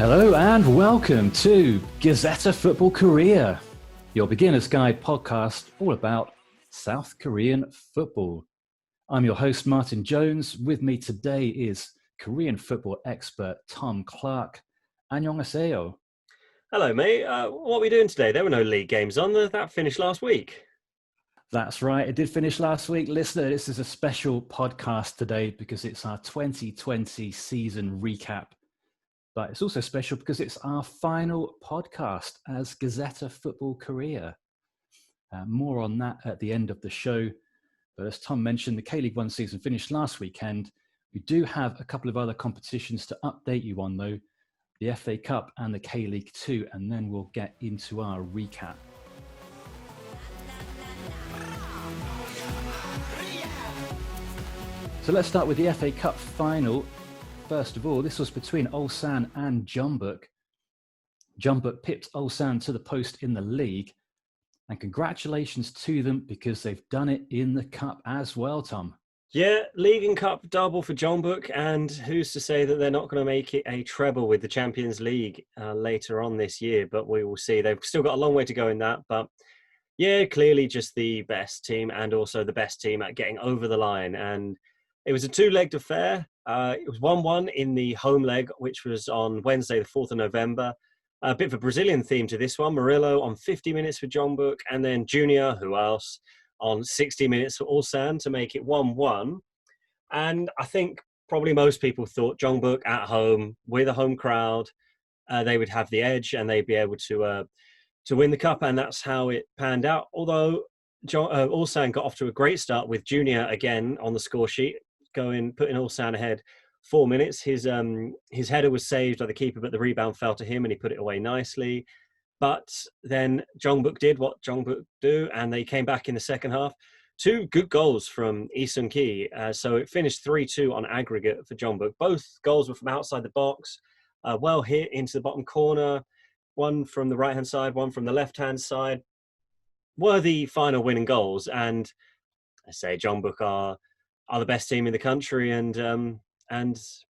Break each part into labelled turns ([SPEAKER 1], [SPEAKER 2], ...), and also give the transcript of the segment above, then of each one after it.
[SPEAKER 1] Hello and welcome to Gazzetta Football Korea, your beginner's guide podcast all about South Korean football. I'm your host, Martin Jones. With me today is Korean football expert Tom Clark. 안녕하세요.
[SPEAKER 2] Hello, mate. What are we doing today? There were no league games on. That finished last week.
[SPEAKER 1] That's right. It did finish last week. Listener, this is a special podcast today because it's our 2020 season recap. But it's also special because it's our final podcast as Gazzetta Football Korea. More on that at the end of the show. But as Tom mentioned, the K-League 1 season finished last weekend. We do have a couple of other competitions to update you on, though. The FA Cup and the K-League 2, and then we'll get into our recap. So let's start with the FA Cup final. First of all, this was between Ulsan and Jeonbuk. Jeonbuk pipped Ulsan to the post in the league. And congratulations to them because they've done it in the cup as well, Tom.
[SPEAKER 2] Yeah, League and Cup double for Jeonbuk, and who's to say that they're not going to make it a treble with the Champions League later on this year, but we will see. They've still got a long way to go in that, but yeah, clearly just the best team and also the best team at getting over the line. And it was a two-legged affair. It was 1-1 in the home leg, which was on Wednesday, the 4th of November. A bit of a Brazilian theme to this one. Murillo on 50 minutes for Jeonbuk, and then Junior, who else, on 60 minutes for Ulsan to make it 1-1. And I think probably most people thought Jeonbuk at home with a home crowd, they would have the edge and they'd be able to win the cup, and that's how it panned out. Although Ulsan got off to a great start with Junior again on the score sheet, putting Ulsan ahead 4 minutes. His header was saved by the keeper, but the rebound fell to him and he put it away nicely. But then Jeonbuk did what Jeonbuk do, and they came back in the second half. Two good goals from Lee Seung-ki. So it finished 3-2 on aggregate for Jeonbuk. Both goals were from outside the box, well hit into the bottom corner. One from the right-hand side, one from the left-hand side. Worthy final winning goals. And I say Jeonbuk are the best team in the country, and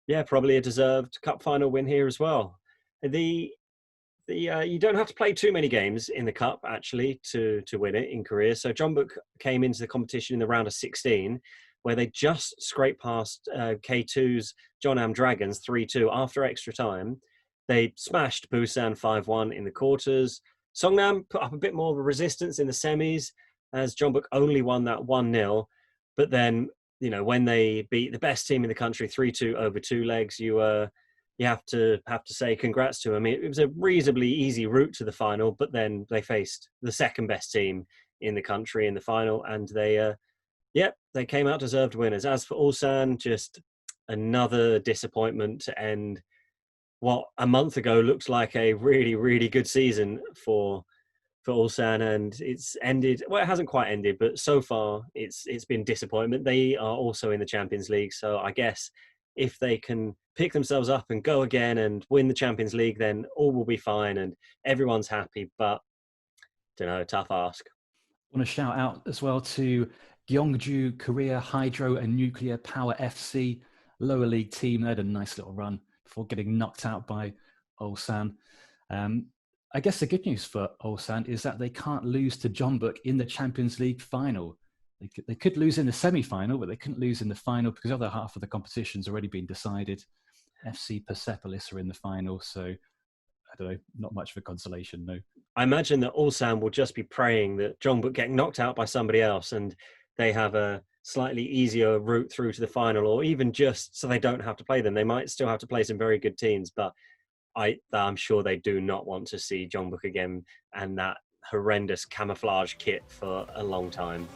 [SPEAKER 2] yeah, probably a deserved cup final win here as well. You don't have to play too many games in the cup actually to win it in Korea. So Jeonbuk came into the competition in the round of 16, where they just scraped past K2's Jeonnam Dragons 3-2 after extra time. They smashed Busan 5-1 in the quarters. Songnam put up a bit more of a resistance in the semis, as Jeonbuk only won that 1-0. But then, you know, when they beat the best team in the country 3-2 over two legs, you have to say congrats to them. I mean, it was a reasonably easy route to the final, but then they faced the second best team in the country in the final, and they came out deserved winners. As for Ulsan, just another disappointment to end what a month ago looked like a really, really good season for Ulsan, and it's ended. Well, it hasn't quite ended, but so far it's been disappointment. They are also in the Champions League, so I guess if they can pick themselves up and go again and win the Champions League, then all will be fine and everyone's happy. But don't know, tough ask.
[SPEAKER 1] I want to shout out as well to Gyeongju Korea Hydro and Nuclear Power FC, lower league team. They had a nice little run before getting knocked out by Ulsan. I guess the good news for Ulsan is that they can't lose to Jeonbuk in the Champions League final. They could lose in the semi-final, but they couldn't lose in the final because the other half of the competition's already been decided. FC Persepolis are in the final, so I don't know, not much of a consolation, no.
[SPEAKER 2] I imagine that Ulsan will just be praying that Jeonbuk get knocked out by somebody else and they have a slightly easier route through to the final, or even just so they don't have to play them. They might still have to play some very good teams, but I'm sure they do not want to see Jeonbuk again and that horrendous camouflage kit for a long time.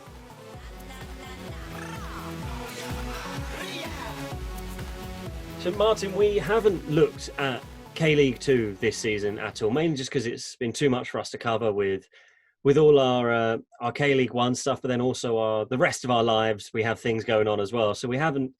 [SPEAKER 2] So Martin, we haven't looked at K-League 2 this season at all, mainly just because it's been too much for us to cover with all our K-League 1 stuff, but then also the rest of our lives, we have things going on as well. So we haven't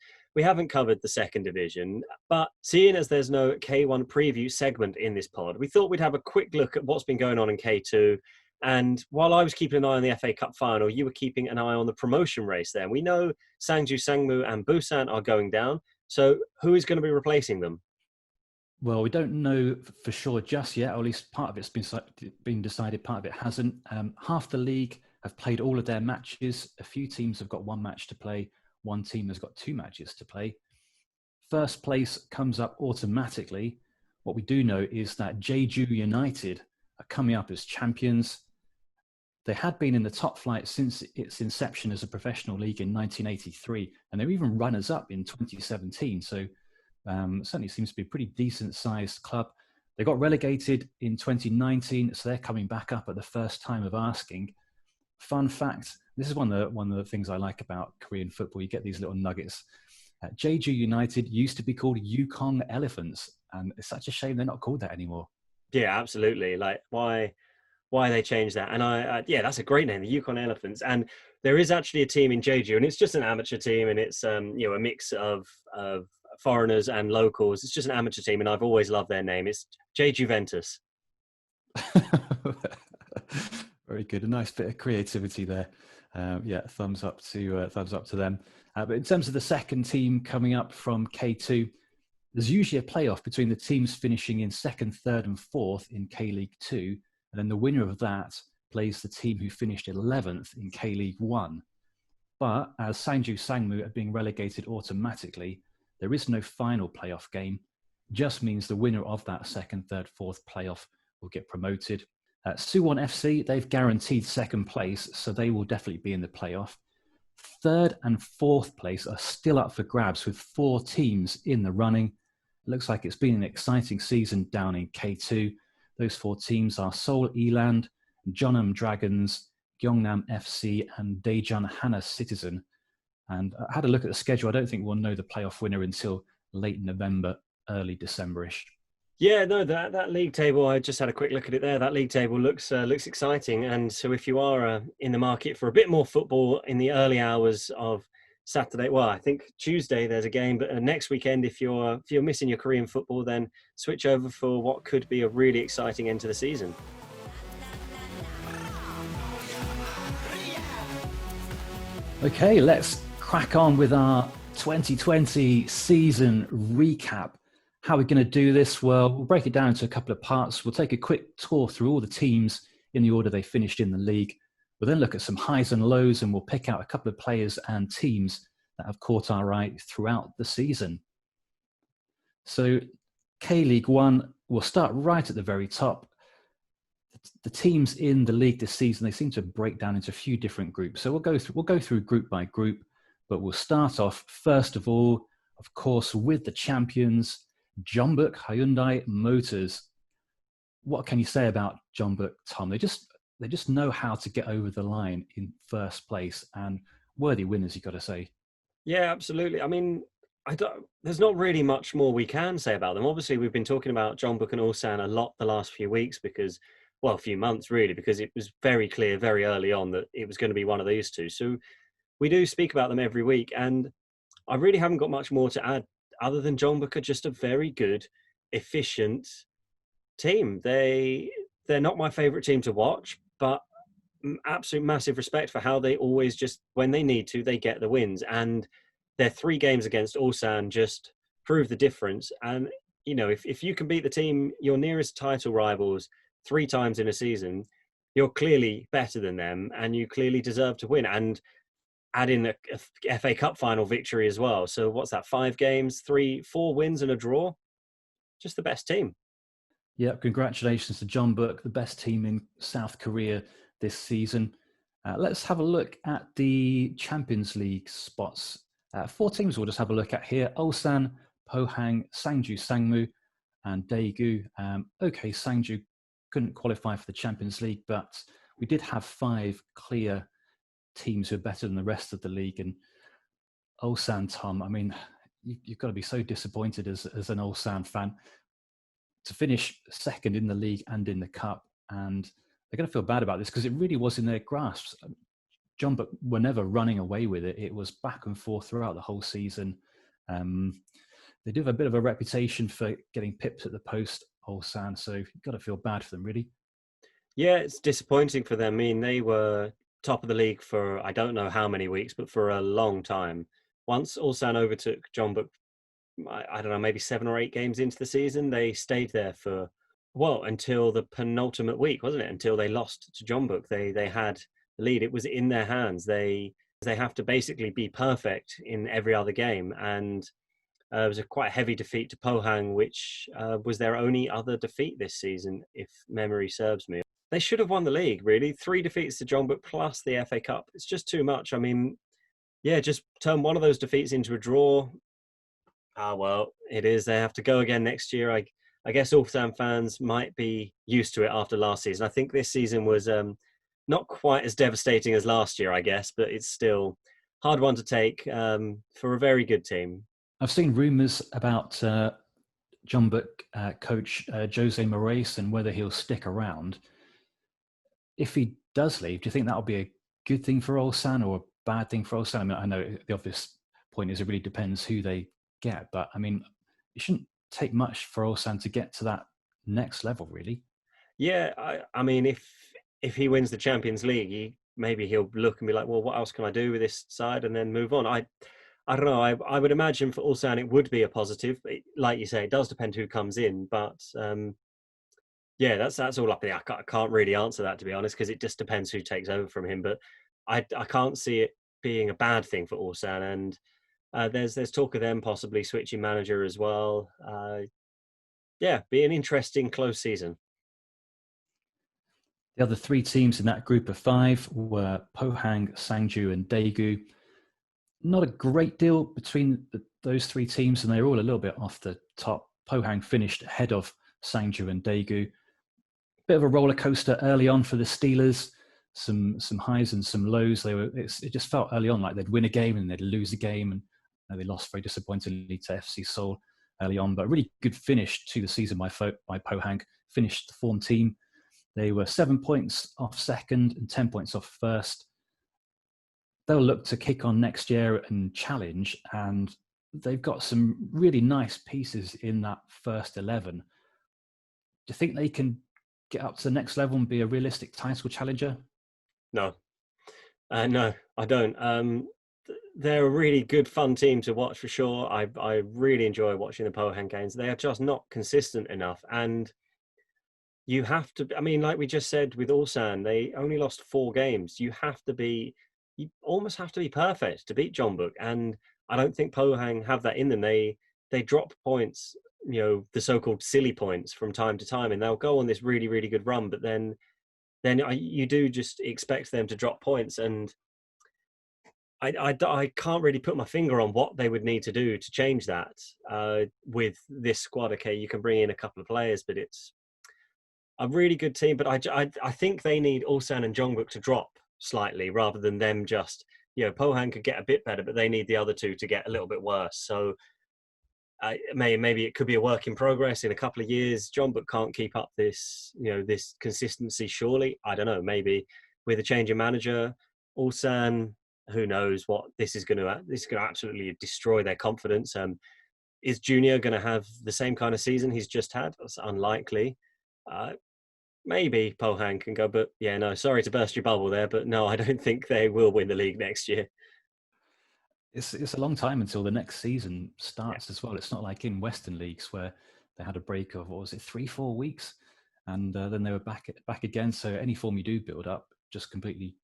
[SPEAKER 2] covered the second division, but seeing as there's no K1 preview segment in this pod, we thought we'd have a quick look at what's been going on in K2. And while I was keeping an eye on the FA Cup final, you were keeping an eye on the promotion race there. We know Sangju, Sangmu and Busan are going down. So who is going to be replacing them?
[SPEAKER 1] Well, we don't know for sure just yet, or at least part of it's been decided, part of it hasn't. Half the league have played all of their matches. A few teams have got one match to play. One team has got two matches to play. First place comes up automatically. What we do know is that Jeju United are coming up as champions. They had been in the top flight since its inception as a professional league in 1983, and they're even runners-up in 2017. So certainly seems to be a pretty decent-sized club. They got relegated in 2019, so they're coming back up at the first time of asking. Fun fact, this is one of the things I like about Korean football. You get these little nuggets. Jeju United used to be called Yukon Elephants, and it's such a shame they're not called that anymore.
[SPEAKER 2] Yeah, absolutely. Like why they changed that. And yeah, that's a great name, the Yukon Elephants. And there is actually a team in Jeju, and it's just an amateur team, and it's a mix of foreigners and locals. It's just an amateur team, and I've always loved their name. It's Jeju Ventus.
[SPEAKER 1] Very good. A nice bit of creativity there. Yeah, thumbs up to them. But in terms of the second team coming up from K2, there's usually a playoff between the teams finishing in second, third, and fourth in K League 2, and then the winner of that plays the team who finished 11th in K League 1. But as Sangju Sangmu are being relegated automatically, there is no final playoff game. It just means the winner of that second, third, fourth playoff will get promoted. Suwon FC, they've guaranteed second place, so they will definitely be in the playoff. Third and fourth place are still up for grabs with 4 teams in the running. It looks like it's been an exciting season down in K2. Those 4 teams are Seoul Eland, Jeonnam Dragons, Gyeongnam FC, and Daejeon Hana Citizen. And I had a look at the schedule. I don't think we'll know the playoff winner until late November, early December-ish.
[SPEAKER 2] Yeah, no, that league table, I just had a quick look at it there. That league table looks exciting. And so if you are in the market for a bit more football in the early hours of Saturday, well, I think Tuesday there's a game, but next weekend, if you're missing your Korean football, then switch over for what could be a really exciting end to the season.
[SPEAKER 1] Okay, let's crack on with our 2020 season recap. How are we going to do this? Well, we'll break it down into a couple of parts. We'll take a quick tour through all the teams in the order they finished in the league. We'll then look at some highs and lows, and we'll pick out a couple of players and teams that have caught our eye throughout the season. So K-League 1, we'll start right at the very top. The teams in the league this season, they seem to break down into a few different groups. So we'll go through group by group, but we'll start off first of all, of course, with the champions, Jeonbuk Hyundai Motors. What can you say about Jeonbuk, Tom? They just know how to get over the line in first place, and worthy winners, you've got to say.
[SPEAKER 2] Yeah, absolutely. I mean, there's not really much more we can say about them. Obviously, we've been talking about Jeonbuk and Ulsan a lot the last few weeks because, well, a few months really, because it was very clear very early on that it was going to be one of these two. So we do speak about them every week, and I really haven't got much more to add other than Jeonbuk are just a very good, efficient team. They're not my favorite team to watch, but absolute massive respect for how they always just, when they need to, they get the wins. And their 3 games against Ulsan just prove the difference. And, you know, if you can beat the team, your nearest title rivals 3 times in a season, you're clearly better than them and you clearly deserve to win. And add in a FA Cup final victory as well. So what's that, 5 games, 4 wins and a draw? Just the best team.
[SPEAKER 1] Yeah, congratulations to Jeonbuk, the best team in South Korea this season. Let's have a look at the Champions League spots. 4 teams we'll just have a look at here. Ulsan, Pohang, Sangju Sangmu, and Daegu. Okay, Sangju couldn't qualify for the Champions League, but we did have 5 clear teams who are better than the rest of the league. And Ulsan, Tom, I mean, you've got to be so disappointed as an Ulsan fan to finish second in the league and in the cup. And they're going to feel bad about this because it really was in their grasp. Jeonbuk were never running away with it. It was back and forth throughout the whole season. They do have a bit of a reputation for getting pipped at the post, Ulsan, so you've got to feel bad for them, really.
[SPEAKER 2] Yeah, it's disappointing for them. I mean, they were top of the league for I don't know how many weeks, but for a long time. Once Ulsan overtook Jeonbuk I don't know, maybe 7 or 8 games into the season. They stayed there for, well, until the penultimate week, wasn't it? Until they lost to Jeonbuk. They had the lead. It was in their hands. They have to basically be perfect in every other game. And it was a quite heavy defeat to Pohang, which was their only other defeat this season, if memory serves me. They should have won the league, really. 3 defeats to Jeonbuk plus the FA Cup. It's just too much. I mean, yeah, just turn one of those defeats into a draw. Ah, well, it is. They have to go again next year. I guess Ulsan fans might be used to it after last season. I think this season was not quite as devastating as last year, I guess, but it's still hard one to take for a very good team.
[SPEAKER 1] I've seen rumours about Jeonbuk coach Jose Moraes and whether he'll stick around. If he does leave, do you think that'll be a good thing for Ulsan or a bad thing for Ulsan? I mean, I know the obvious point is it really depends who they get, but I mean, it shouldn't take much for Ulsan to get to that next level, really.
[SPEAKER 2] Yeah, I mean, if he wins the Champions League, maybe he'll look and be like, well, what else can I do with this side, and then move on. I don't know. I would imagine for Ulsan it would be a positive. Like you say, it does depend who comes in, but yeah, that's all up there. I can't really answer that, to be honest, because it just depends who takes over from him. But I can't see it being a bad thing for Ulsan, and there's talk of them possibly switching manager as well. Yeah, be an interesting close season.
[SPEAKER 1] The other 3 teams in that group of 5 were Pohang, Sangju, and Daegu. Not a great deal between those 3 teams, and they're all a little bit off the top. Pohang finished ahead of Sangju and Daegu. Bit of a roller coaster early on for the Steelers. Some highs and some lows. It just felt early on like they'd win a game and they'd lose a game, and they lost very disappointingly to FC Seoul early on. But a really good finish to the season by Pohang. Finished the form team. They were 7 points off second and 10 points off first. They'll look to kick on next year and challenge, and they've got some really nice pieces in that first 11. Do you think they can get up to the next level and be a realistic title challenger?
[SPEAKER 2] No, no, I don't. They're a really good, fun team to watch for sure. I really enjoy watching the Pohang games. They are just not consistent enough, and you have to. I mean, like we just said with Ulsan, they only lost 4 games. You almost have to be perfect to beat Jeonbuk, and I don't think Pohang have that in them. They drop points, the so-called silly points from time to time, and they'll go on this really, really good run, but then you do just expect them to drop points, and I can't really put my finger on what they would need to do to change that with this squad. Okay, you can bring in a couple of players, but it's a really good team. But I think they need Ulsan and Jeonbuk to drop slightly rather than them just, Pohang could get a bit better, but they need the other 2 to get a little bit worse. So maybe it could be a work in progress in a couple of years. Jeonbuk can't keep up this, this consistency, surely. I don't know, maybe with a change in manager, Ulsan, who knows what this is going to absolutely destroy their confidence. Is Junior going to have the same kind of season he's just had? That's unlikely. Maybe Pohang can go, but yeah, no, sorry to burst your bubble there, but no, I don't think they will win the league next year.
[SPEAKER 1] It's a long time until the next season starts as well. It's not like in Western leagues where they had a break of, 3-4 weeks, and then they were back again. So any form you do build up just completely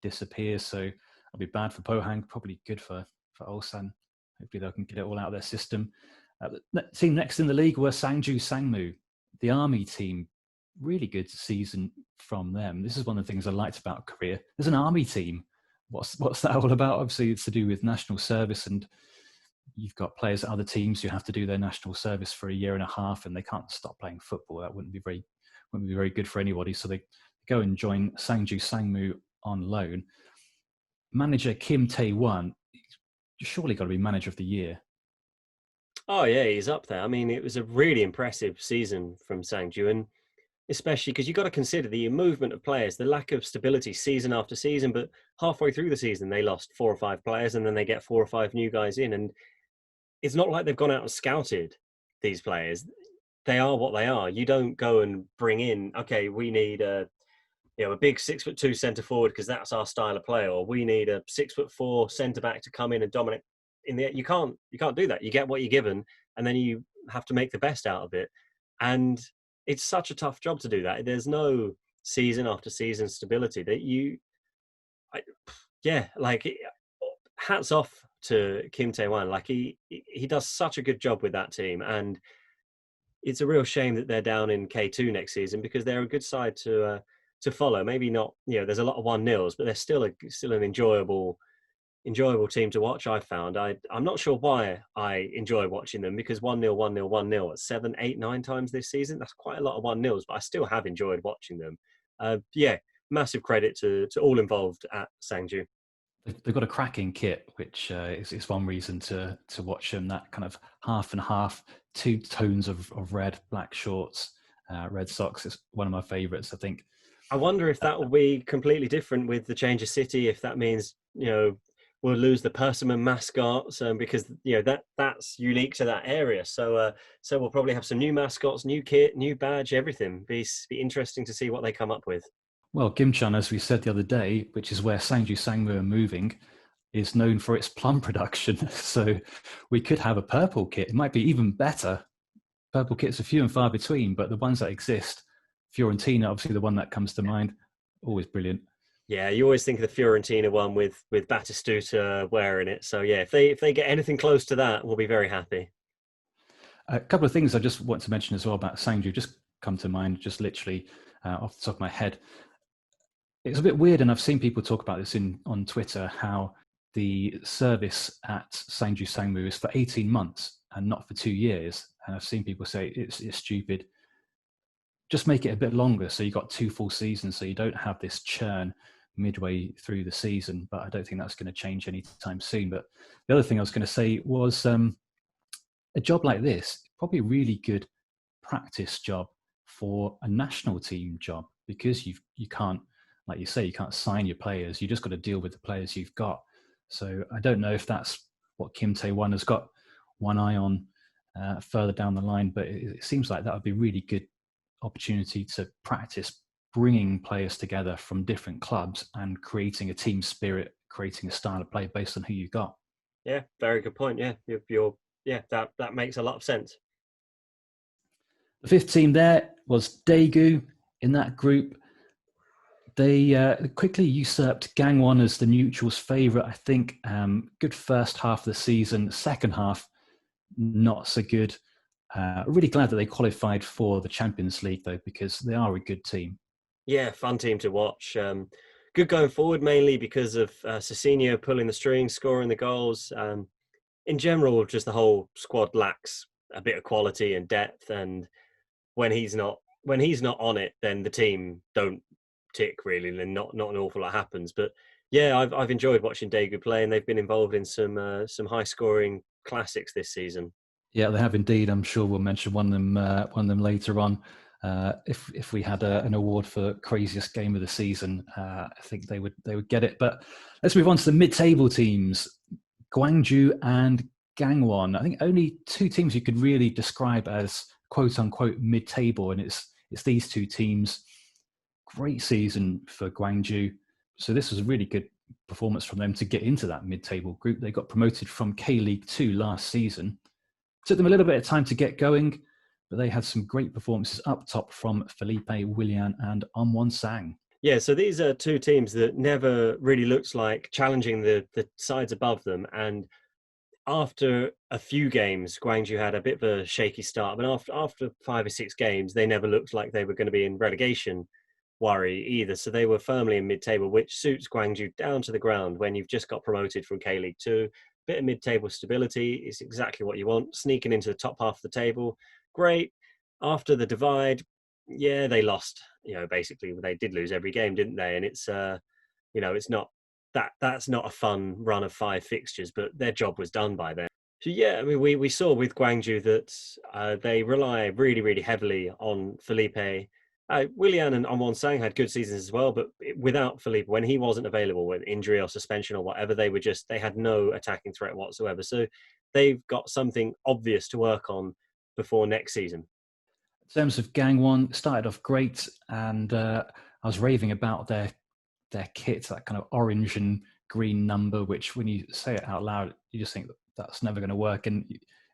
[SPEAKER 1] disappears. So it'll be bad for Pohang, probably good for Ulsan. Hopefully they can get it all out of their system. The team next in the league were Sangju Sangmu, the army team. Really good season from them. This is one of the things I liked about Korea. There's an army team. What's that all about? Obviously, it's to do with national service, and you've got players at other teams who have to do their national service for a year and a half, and they can't stop playing football. That wouldn't be very good for anybody. So they go and join Sangju Sangmu on loan. Manager Kim Tae-won, surely got to be manager of the year.
[SPEAKER 2] Oh yeah, he's up there. I mean, it was a really impressive season from Sangju, and especially because you've got to consider the movement of players, the lack of stability season after season. But halfway through the season, they lost 4 or 5 players, and then they get 4 or 5 new guys in. And it's not like they've gone out and scouted these players. They are what they are. You don't go and bring in, okay, we need a big 6'2" centre forward because that's our style of play, or we need a 6'4" centre back to come in and dominate. You can't do that. You get what you're given, and then you have to make the best out of it. And it's such a tough job to do that. There's no season after season stability that I, yeah, like hats off to Kim Tae-wan. Like he does such a good job with that team, and it's a real shame that they're down in K2 next season because they're a good side to follow. Maybe not, there's a lot of 1-0s, but they're still an enjoyable team to watch. I found I'm not sure why I enjoy watching them, because 1-0, 1-0, 1-0 at 7, 8, 9 times this season. That's quite a lot of 1-0s, but I still have enjoyed watching them. Yeah, massive credit to all involved at Sangju.
[SPEAKER 1] They've got a cracking kit, which is one reason to watch them. That kind of half and half, 2 tones of red, black shorts, red socks is one of my favourites, I think.
[SPEAKER 2] I wonder if that will be completely different with the change of city, if that means, we'll lose the Persimmon mascots, because that's unique to that area. So we'll probably have some new mascots, new kit, new badge, everything. Be interesting to see what they come up with.
[SPEAKER 1] Well, Gimcheon, as we said the other day, which is where Sangju Sangmu are moving, is known for its plum production. So we could have a purple kit. It might be even better. Purple kits are few and far between, but the ones that exist, Fiorentina, obviously the one that comes to mind, always brilliant.
[SPEAKER 2] Yeah, you always think of the Fiorentina one with Batistuta wearing it. So yeah, if they get anything close to that, we'll be very happy.
[SPEAKER 1] A couple of things I just want to mention as well about Sangju just come to mind, just literally off the top of my head. It's a bit weird, and I've seen people talk about this on Twitter, how the service at Sangju Sangmu is for 18 months and not for 2 years. And I've seen people say it's stupid. Just make it a bit longer so you got 2 full seasons, so you don't have this churn midway through the season. But I don't think that's going to change anytime soon. But the other thing I was going to say was a job like this, probably a really good practice job for a national team job, because you can't, like you say, you can't sign your players. You just got to deal with the players you've got. So I don't know if that's what Kim Tae-wan has got one eye on further down the line, but it seems like that would be a really good opportunity to practice bringing players together from different clubs and creating a team spirit, creating a style of play based on who you've got.
[SPEAKER 2] Yeah, very good point. Yeah, that makes a lot of sense.
[SPEAKER 1] The 5th team there was Daegu in that group. They quickly usurped Gangwon as the neutrals' favourite, I think. Good first half of the season. Second half, not so good. Really glad that they qualified for the Champions League, though, because they are a good team.
[SPEAKER 2] Yeah, fun team to watch. Good going forward, mainly because of Cecinio pulling the strings, scoring the goals. In general, just the whole squad lacks a bit of quality and depth, and when he's not on it, then the team don't tick really, and not an awful lot happens. But yeah, I've enjoyed watching Daegu play, and they've been involved in some high scoring classics this season.
[SPEAKER 1] Yeah, they have indeed. I'm sure we'll mention one of them later on. If we had an award for craziest game of the season, I think they would get it. But let's move on to the mid-table teams, Gwangju and Gangwon. I think only 2 teams you could really describe as quote unquote mid-table, and it's these 2 teams. Great season for Gwangju. So this was a really good performance from them to get into that mid-table group. They got promoted from K-League 2 last season. Took them a little bit of time to get going, but they had some great performances up top from Felipe, Willian and Onwon Sang.
[SPEAKER 2] Yeah, so these are 2 teams that never really looked like challenging the sides above them. And after a few games, Gwangju had a bit of a shaky start. But after 5 or 6 games, they never looked like they were going to be in relegation worry either. So they were firmly in mid-table, which suits Gwangju down to the ground when you've just got promoted from K-League 2. Bit of mid-table stability is exactly what you want. Sneaking into the top half of the table, great. After the divide, yeah, they lost. Basically they did lose every game, didn't they? And it's it's not that's not a fun run of 5 fixtures, but their job was done by then. So yeah, I mean, we saw with Gwangju that they rely really, really heavily on Felipe. Willian and Onwon Sang had good seasons as well, but without Felipe, when he wasn't available with injury or suspension or whatever, they had no attacking threat whatsoever. So they've got something obvious to work on before next season.
[SPEAKER 1] In terms of Gangwon, started off great, and I was raving about their kit, that kind of orange and green number, which when you say it out loud, you just think that's never going to work. And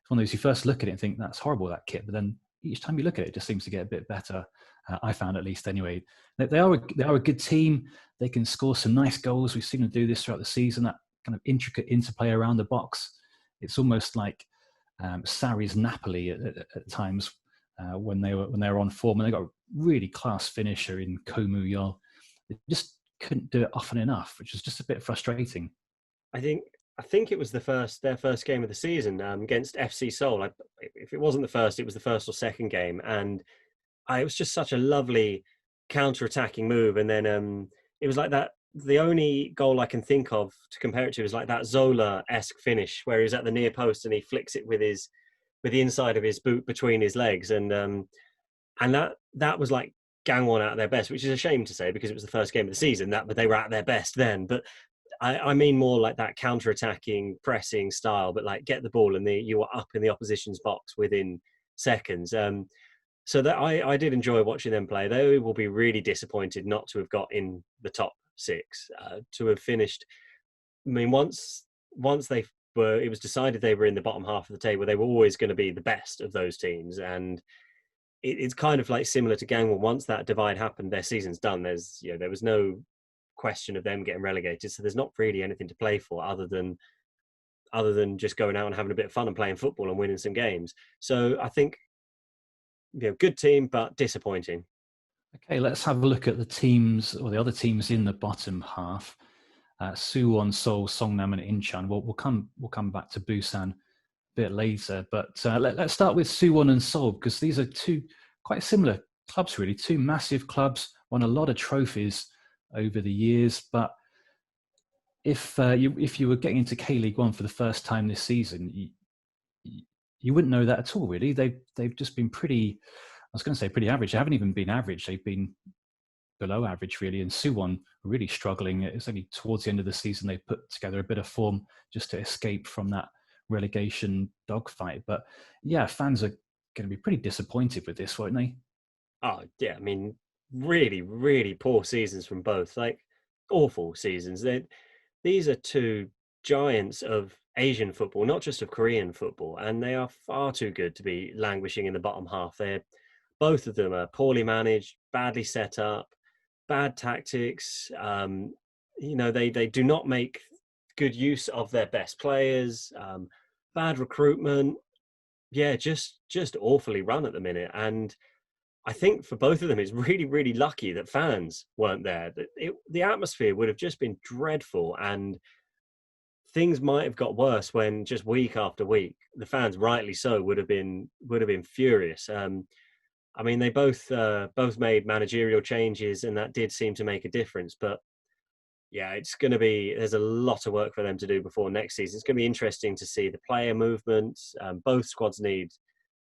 [SPEAKER 1] it's one of those, you first look at it and think that's horrible, that kit, but then each time you look at it, it just seems to get a bit better. I found, at least anyway. They are a good team. They can score some nice goals. We've seen them do this throughout the season. That kind of intricate interplay around the box. It's almost like Sarri's Napoli at times when they were on form, and they got a really class finisher in Komu Yol. They just couldn't do it often enough, which is just a bit frustrating.
[SPEAKER 2] I think it was their first game of the season against FC Seoul. If it wasn't the first, it was the first or second game, and it was just such a lovely counter-attacking move. And then it was like that. The only goal I can think of to compare it to is like that Zola-esque finish where he's at the near post and he flicks it with the inside of his boot between his legs, and that was like Gangwon at their best, which is a shame to say because it was the first game of the season but they were at their best then. But I mean more like that counter-attacking, pressing style, but like get the ball and you were up in the opposition's box within seconds. So that I did enjoy watching them play. They will be really disappointed not to have got in the top six, to have finished. I mean, once it was decided they were in the bottom half of the table, they were always going to be the best of those teams. And it's kind of like similar to Gangwon. Once that divide happened, their season's done. There was no question of them getting relegated. So there's not really anything to play for other than just going out and having a bit of fun and playing football and winning some games. So I think, good team, but disappointing.
[SPEAKER 1] Okay, let's have a look at the teams, or the other teams in the bottom half. Suwon, Seoul, Songnam, and Incheon. We'll come back to Busan a bit later, but let's start with Suwon and Seoul, because these are two quite similar clubs, really. Two massive clubs, won a lot of trophies over the years. But if you were getting into K-League One for the first time this season, you wouldn't know that at all, really. They've just been pretty average. They haven't even been average. They've been below average, really. And Suwon were really struggling. It's only towards the end of the season they put together a bit of form just to escape from that relegation dogfight. But yeah, fans are going to be pretty disappointed with this, won't they?
[SPEAKER 2] Oh yeah, I mean, really, really poor seasons from both. Like awful seasons. These are two giants of Asian football, not just of Korean football, and they are far too good to be languishing in the bottom half. Both of them are poorly managed, badly set up, bad tactics. They do not make good use of their best players. Bad recruitment. Yeah, just awfully run at the minute. And I think for both of them, it's really, really lucky that fans weren't there. The atmosphere would have just been dreadful, and things might have got worse when just week after week, the fans, rightly so, would have been furious. I mean, they both made managerial changes, and that did seem to make a difference. But yeah, there's a lot of work for them to do before next season. It's going to be interesting to see the player movement. Both squads need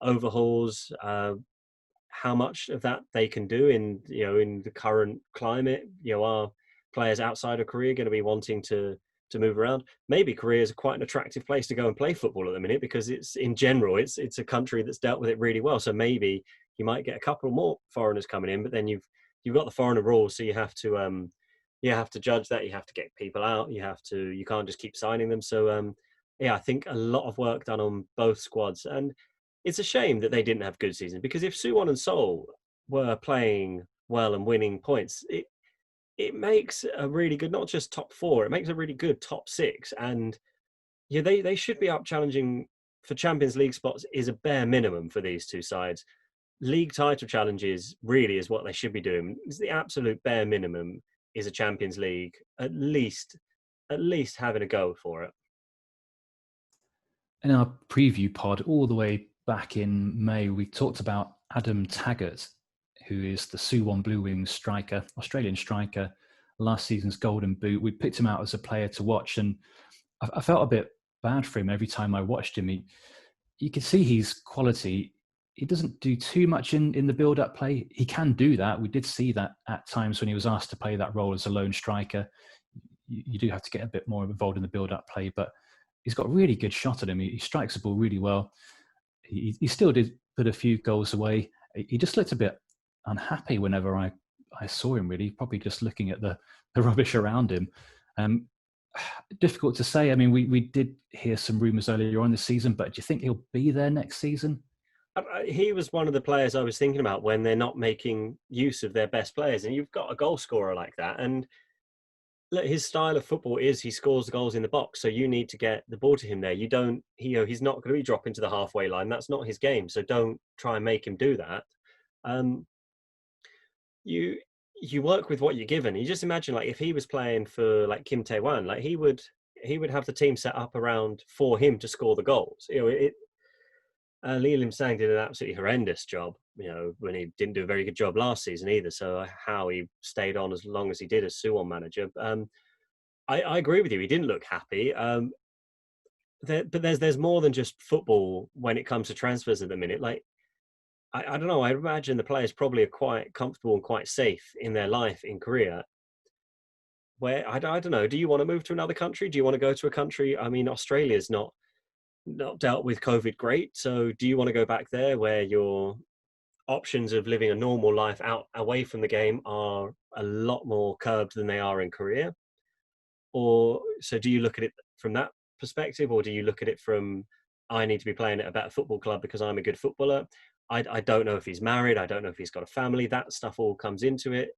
[SPEAKER 2] overhauls. How much of that they can do in the current climate? Are players outside of Korea going to be wanting to move around? Maybe Korea is quite an attractive place to go and play football at the minute because it's a country that's dealt with it really well. So maybe you might get a couple more foreigners coming in, but then you've got the foreigner rules, so you have to judge that. You have to get people out. You can't just keep signing them. So I think a lot of work done on both squads, and it's a shame that they didn't have good seasons, because if Suwon and Seoul were playing well and winning points, it makes a really good, not just top four, it makes a really good top six. And yeah, they should be up challenging for Champions League spots is a bare minimum for these two sides. League title challenges really is what they should be doing. It's the absolute bare minimum is a Champions League, at least having a go for it.
[SPEAKER 1] In our preview pod all the way back in May, we talked about Adam Taggart, who is the Suwon Blue Wings striker, Australian striker, last season's Golden Boot. We picked him out as a player to watch, and I felt a bit bad for him every time I watched him. You could see his quality. He doesn't do too much in the build-up play. He can do that. We did see that at times when he was asked to play that role as a lone striker. You do have to get a bit more involved in the build-up play, but he's got a really good shot at him. He strikes the ball really well. He still did put a few goals away. He just looked a bit unhappy whenever I saw him, really, probably just looking at the rubbish around him. difficult to say. I mean, we did hear some rumours earlier on this season, but do you think he'll be there next season?
[SPEAKER 2] He was one of the players I was thinking about when they're not making use of their best players, and you've got a goal scorer like that, and look, his style of football is he scores the goals in the box, so you need to get the ball to him there. You don't, he's not going to be dropping to the halfway line. That's not his game. So don't try and make him do that. Um, you you work with what you're given. You just imagine like if he was playing for like Kim Tae-wan, like he would have the team set up around for him to score the goals. Lee Lim Sang did an absolutely horrendous job, when he didn't do a very good job last season either. So how he stayed on as long as he did as Suwon manager. I agree with you. He didn't look happy. But there's more than just football when it comes to transfers at the minute. Like, I don't know. I imagine the players probably are quite comfortable and quite safe in their life in Korea. Where I don't know. Do you want to move to another country? Do you want to go to a country? I mean, Australia's not dealt with COVID great. So do you want to go back there where your options of living a normal life out away from the game are a lot more curbed than they are in Korea? Or so do you look at it from that perspective, or do you look at it from I need to be playing at a better football club because I'm a good footballer? I don't know if he's married. I don't know if he's got a family. That stuff all comes into it.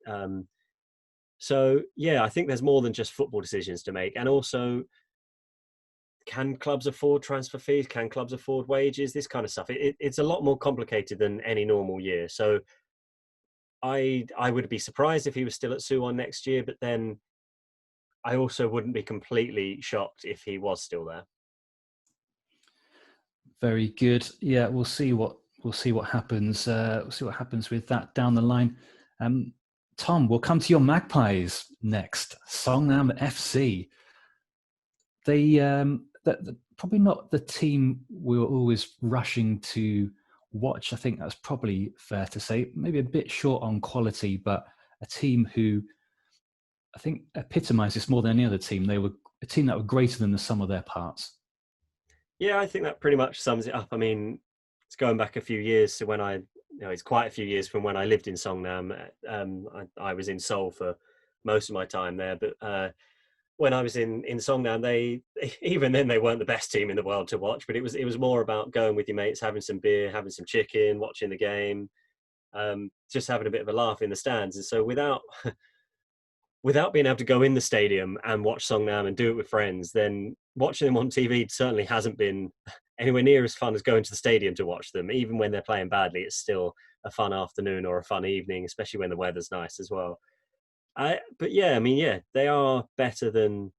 [SPEAKER 2] So yeah, I think there's more than just football decisions to make, and also can clubs afford transfer fees? Can clubs afford wages? This kind of stuff. It's a lot more complicated than any normal year. So I would be surprised if he was still at Suwon next year, but then I also wouldn't be completely shocked if he was still there.
[SPEAKER 1] Very good. Yeah, we'll see what happens. We'll see what happens with that down the line. Tom, we'll come to your Magpies next. Songnam FC. They probably not the team we were always rushing to watch. I think that's probably fair to say. Maybe a bit short on quality, but a team who I think epitomised this more than any other team. They were a team that were greater than the sum of their parts.
[SPEAKER 2] Yeah, I think that pretty much sums it up. I mean, it's going back a few years to when it's quite a few years from when I lived in Songnam. I was in Seoul for most of my time there, but when I was in Songnam, they even then they weren't the best team in the world to watch. But it was more about going with your mates, having some beer, having some chicken, watching the game, just having a bit of a laugh in the stands. And so without being able to go in the stadium and watch Songnam and do it with friends, then watching them on TV certainly hasn't been anywhere near as fun as going to the stadium to watch them. Even when they're playing badly, it's still a fun afternoon or a fun evening, especially when the weather's nice as well. But yeah, I mean, yeah, they are better than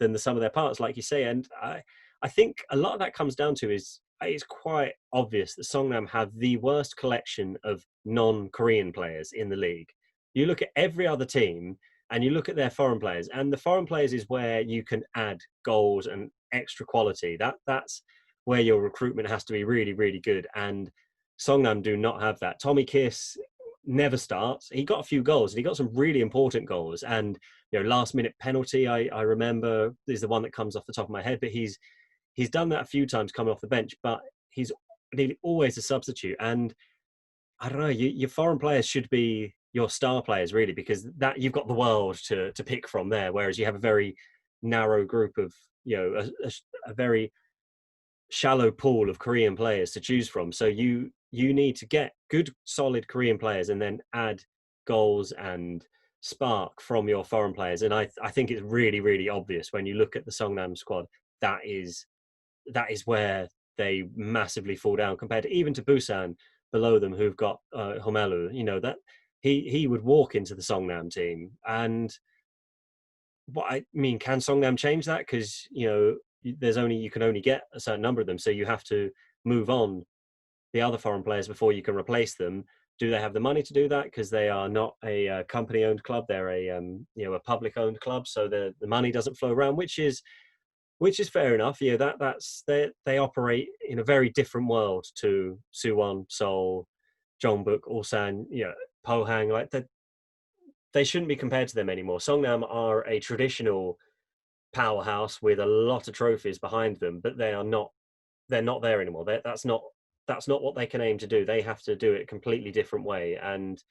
[SPEAKER 2] the sum of their parts, like you say. And I think a lot of that comes down to is it's quite obvious that Songnam have the worst collection of non-Korean players in the league. You look at every other team and you look at their foreign players, and the foreign players is where you can add goals and extra quality. That's where your recruitment has to be really, really good. And Songnam do not have that. Tommy Kiss never starts. He got a few goals, and he got some really important goals. And last minute penalty, I remember, is the one that comes off the top of my head. But he's done that a few times coming off the bench, but he's nearly always a substitute. And I don't know, your foreign players should be your star players, really, because that you've got the world to pick from there. Whereas you have a very narrow group of, a very shallow pool of Korean players to choose from. So you need to get good, solid Korean players and then add goals and spark from your foreign players. And I think it's really, really obvious when you look at the Songnam squad, that is where they massively fall down compared to even to Busan below them, who've got Homelu. That he would walk into the Songnam team. And what I mean, can Songnam change that? Because you can only get a certain number of them, so you have to move on the other foreign players before you can replace them. Do they have the money to do that? Because they are not a company-owned club; they're a public-owned club, so the money doesn't flow around, which is fair enough. That's they operate in a very different world to Suwon, Seoul, Jeonbuk, Ulsan, Pohang. Like that, they shouldn't be compared to them anymore. Songnam are a traditional powerhouse with a lot of trophies behind them, but they're not there anymore. That's not what they can aim to do. They have to do it a completely different way, and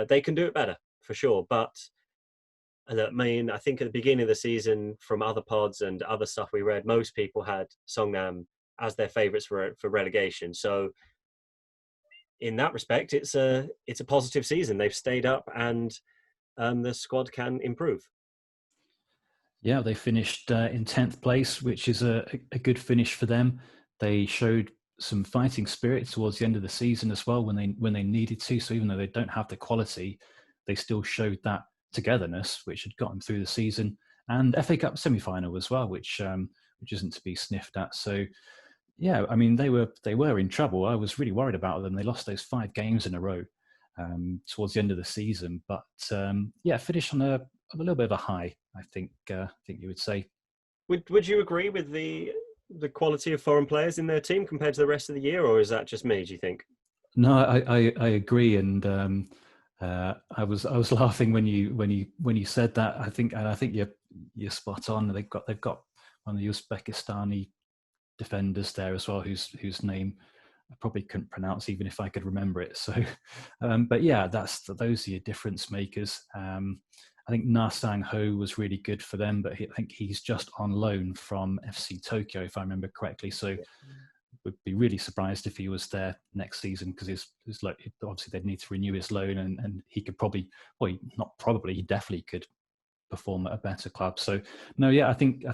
[SPEAKER 2] they can do it better for sure. But And I mean, I think at the beginning of the season, from other pods and other stuff we read, most people had Songnam as their favourites for relegation. So in that respect, it's a positive season. They've stayed up, and the squad can improve.
[SPEAKER 1] Yeah, they finished in 10th place, which is a good finish for them. They showed some fighting spirit towards the end of the season as well when they needed to. So even though they don't have the quality, they still showed that togetherness, which had got them through the season, and FA Cup semi-final as well, which isn't to be sniffed at. So yeah, I mean they were in trouble. I was really worried about them. They lost those 5 games in a row towards the end of the season, but yeah, finished on a little bit of a high. I think you would say.
[SPEAKER 2] Would you agree with the quality of foreign players in their team compared to the rest of the year, or is that just me? Do you think?
[SPEAKER 1] No, I agree, and I was laughing when you said that. I think you're spot on. They've got one of the Uzbekistani defenders there as well, whose name I probably couldn't pronounce even if I could remember it. So, but yeah, those are your difference makers. I think Na Sang Ho was really good for them, but I think he's just on loan from FC Tokyo, if I remember correctly. So, would be really surprised if he was there next season because it's like obviously they'd need to renew his loan, and he could probably, well, not probably, he definitely could perform at a better club. So, no, yeah, I think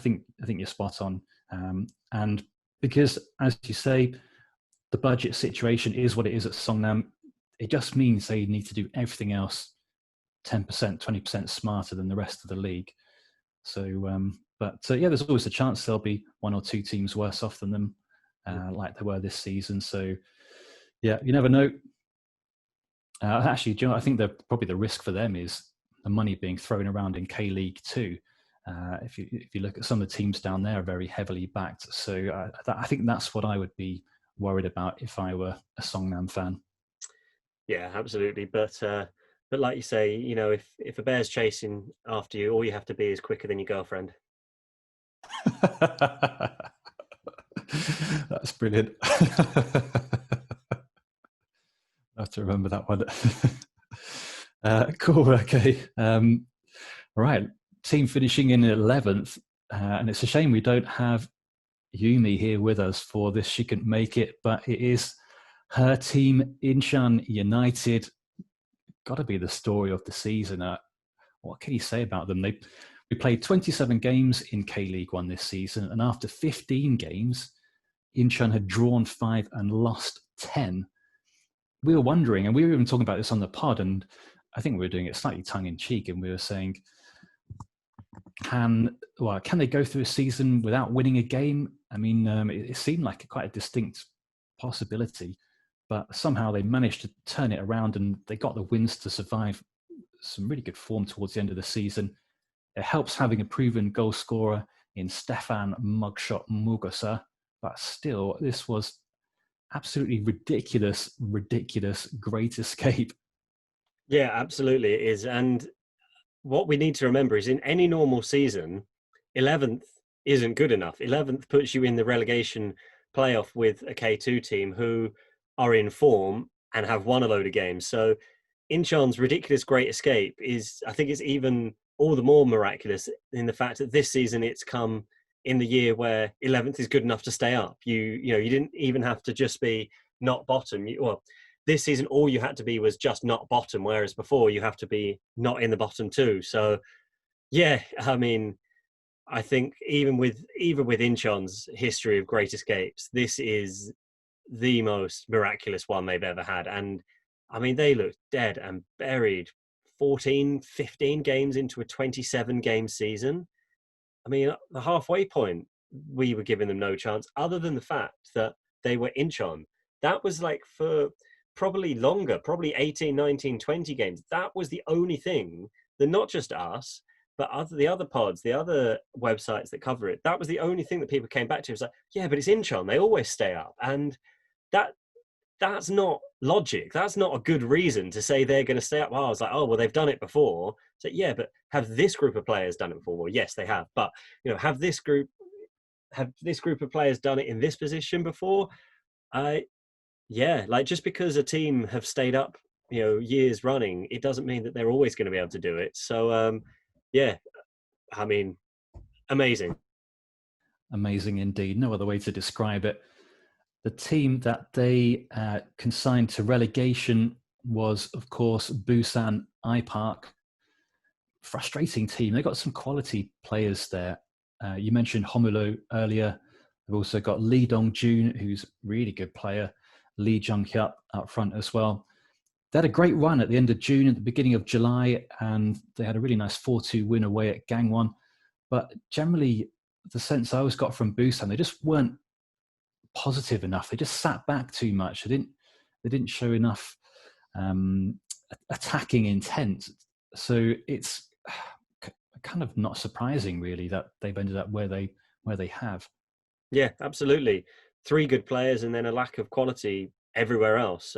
[SPEAKER 1] you're spot on, and because as you say, the budget situation is what it is at Songnam. It just means they need to do everything else 10%, 20% smarter than the rest of the league. So, yeah, there's always a chance there'll be 1 or 2 teams worse off than them, like they were this season. So, yeah, you never know. Actually, do you know, I think probably the risk for them is the money being thrown around in K League 2. If you look at some of the teams down there, are very heavily backed. So I think that's what I would be worried about if I were a Songnam fan.
[SPEAKER 2] Yeah, absolutely. But like you say, if a bear's chasing after you, all you have to be is quicker than your girlfriend.
[SPEAKER 1] That's brilliant. I have to remember that one. Cool. Okay. Right. Team finishing in 11th. And it's a shame we don't have Yumi here with us for this. She couldn't make it, but it is her team, Incheon United. Got to be the story of the season. What can you say about them? We played 27 games in K League 1 this season, and after 15 games, Incheon had drawn 5 and lost 10. We were wondering, and we were even talking about this on the pod, and I think we were doing it slightly tongue-in-cheek, and we were saying, can they go through a season without winning a game? I mean, it seemed like quite a distinct possibility, but somehow they managed to turn it around, and they got the wins to survive some really good form towards the end of the season. It helps having a proven goal scorer in Stefan Mugshot Mugosa, but still, this was absolutely ridiculous great escape.
[SPEAKER 2] Yeah, absolutely it is. And what we need to remember is in any normal season, 11th isn't good enough. 11th puts you in the relegation playoff with a K2 team who are in form and have won a load of games. So Incheon's ridiculous great escape I think it's even all the more miraculous in the fact that this season it's come in the year where 11th is good enough to stay up. You didn't even have to just be not bottom. This season all you had to be was just not bottom, whereas before you have to be not in the bottom too. So yeah, I mean, I think even with Incheon's history of great escapes, this is the most miraculous one they've ever had. And I mean, they looked dead and buried 14, 15 games into a 27 game season. I mean, the halfway point, we were giving them no chance other than the fact that they were Incheon. That was like for probably longer, probably 18, 19, 20 games. That was the only thing that not just us, but the other pods, the other websites that cover it, that was the only thing that people came back to. It was like, yeah, but it's Incheon. They always stay up. And that's not logic. That's not a good reason to say they're going to stay up. Oh, I was like, oh, well, they've done it before. So yeah, but have this group of players done it before? Well, yes, they have. But have this group of players done it in this position before? Yeah, like just because a team have stayed up, years running, it doesn't mean that they're always going to be able to do it. So Yeah, I mean, amazing.
[SPEAKER 1] Amazing indeed. No other way to describe it. The team that they consigned to relegation was, of course, Busan iPark. Frustrating team. They got some quality players there. You mentioned Homulo earlier. They've also got Lee Dong-jun, who's a really good player. Lee Jung-hyuk up front as well. They had a great run at the end of June and the beginning of July, and they had a really nice 4-2 win away at Gangwon. But generally, the sense I always got from Busan, they just weren't positive enough. They just sat back too much. They didn't show enough attacking intent. So it's kind of not surprising, really, that they've ended up where they have.
[SPEAKER 2] Yeah, absolutely. 3 good players and then a lack of quality everywhere else.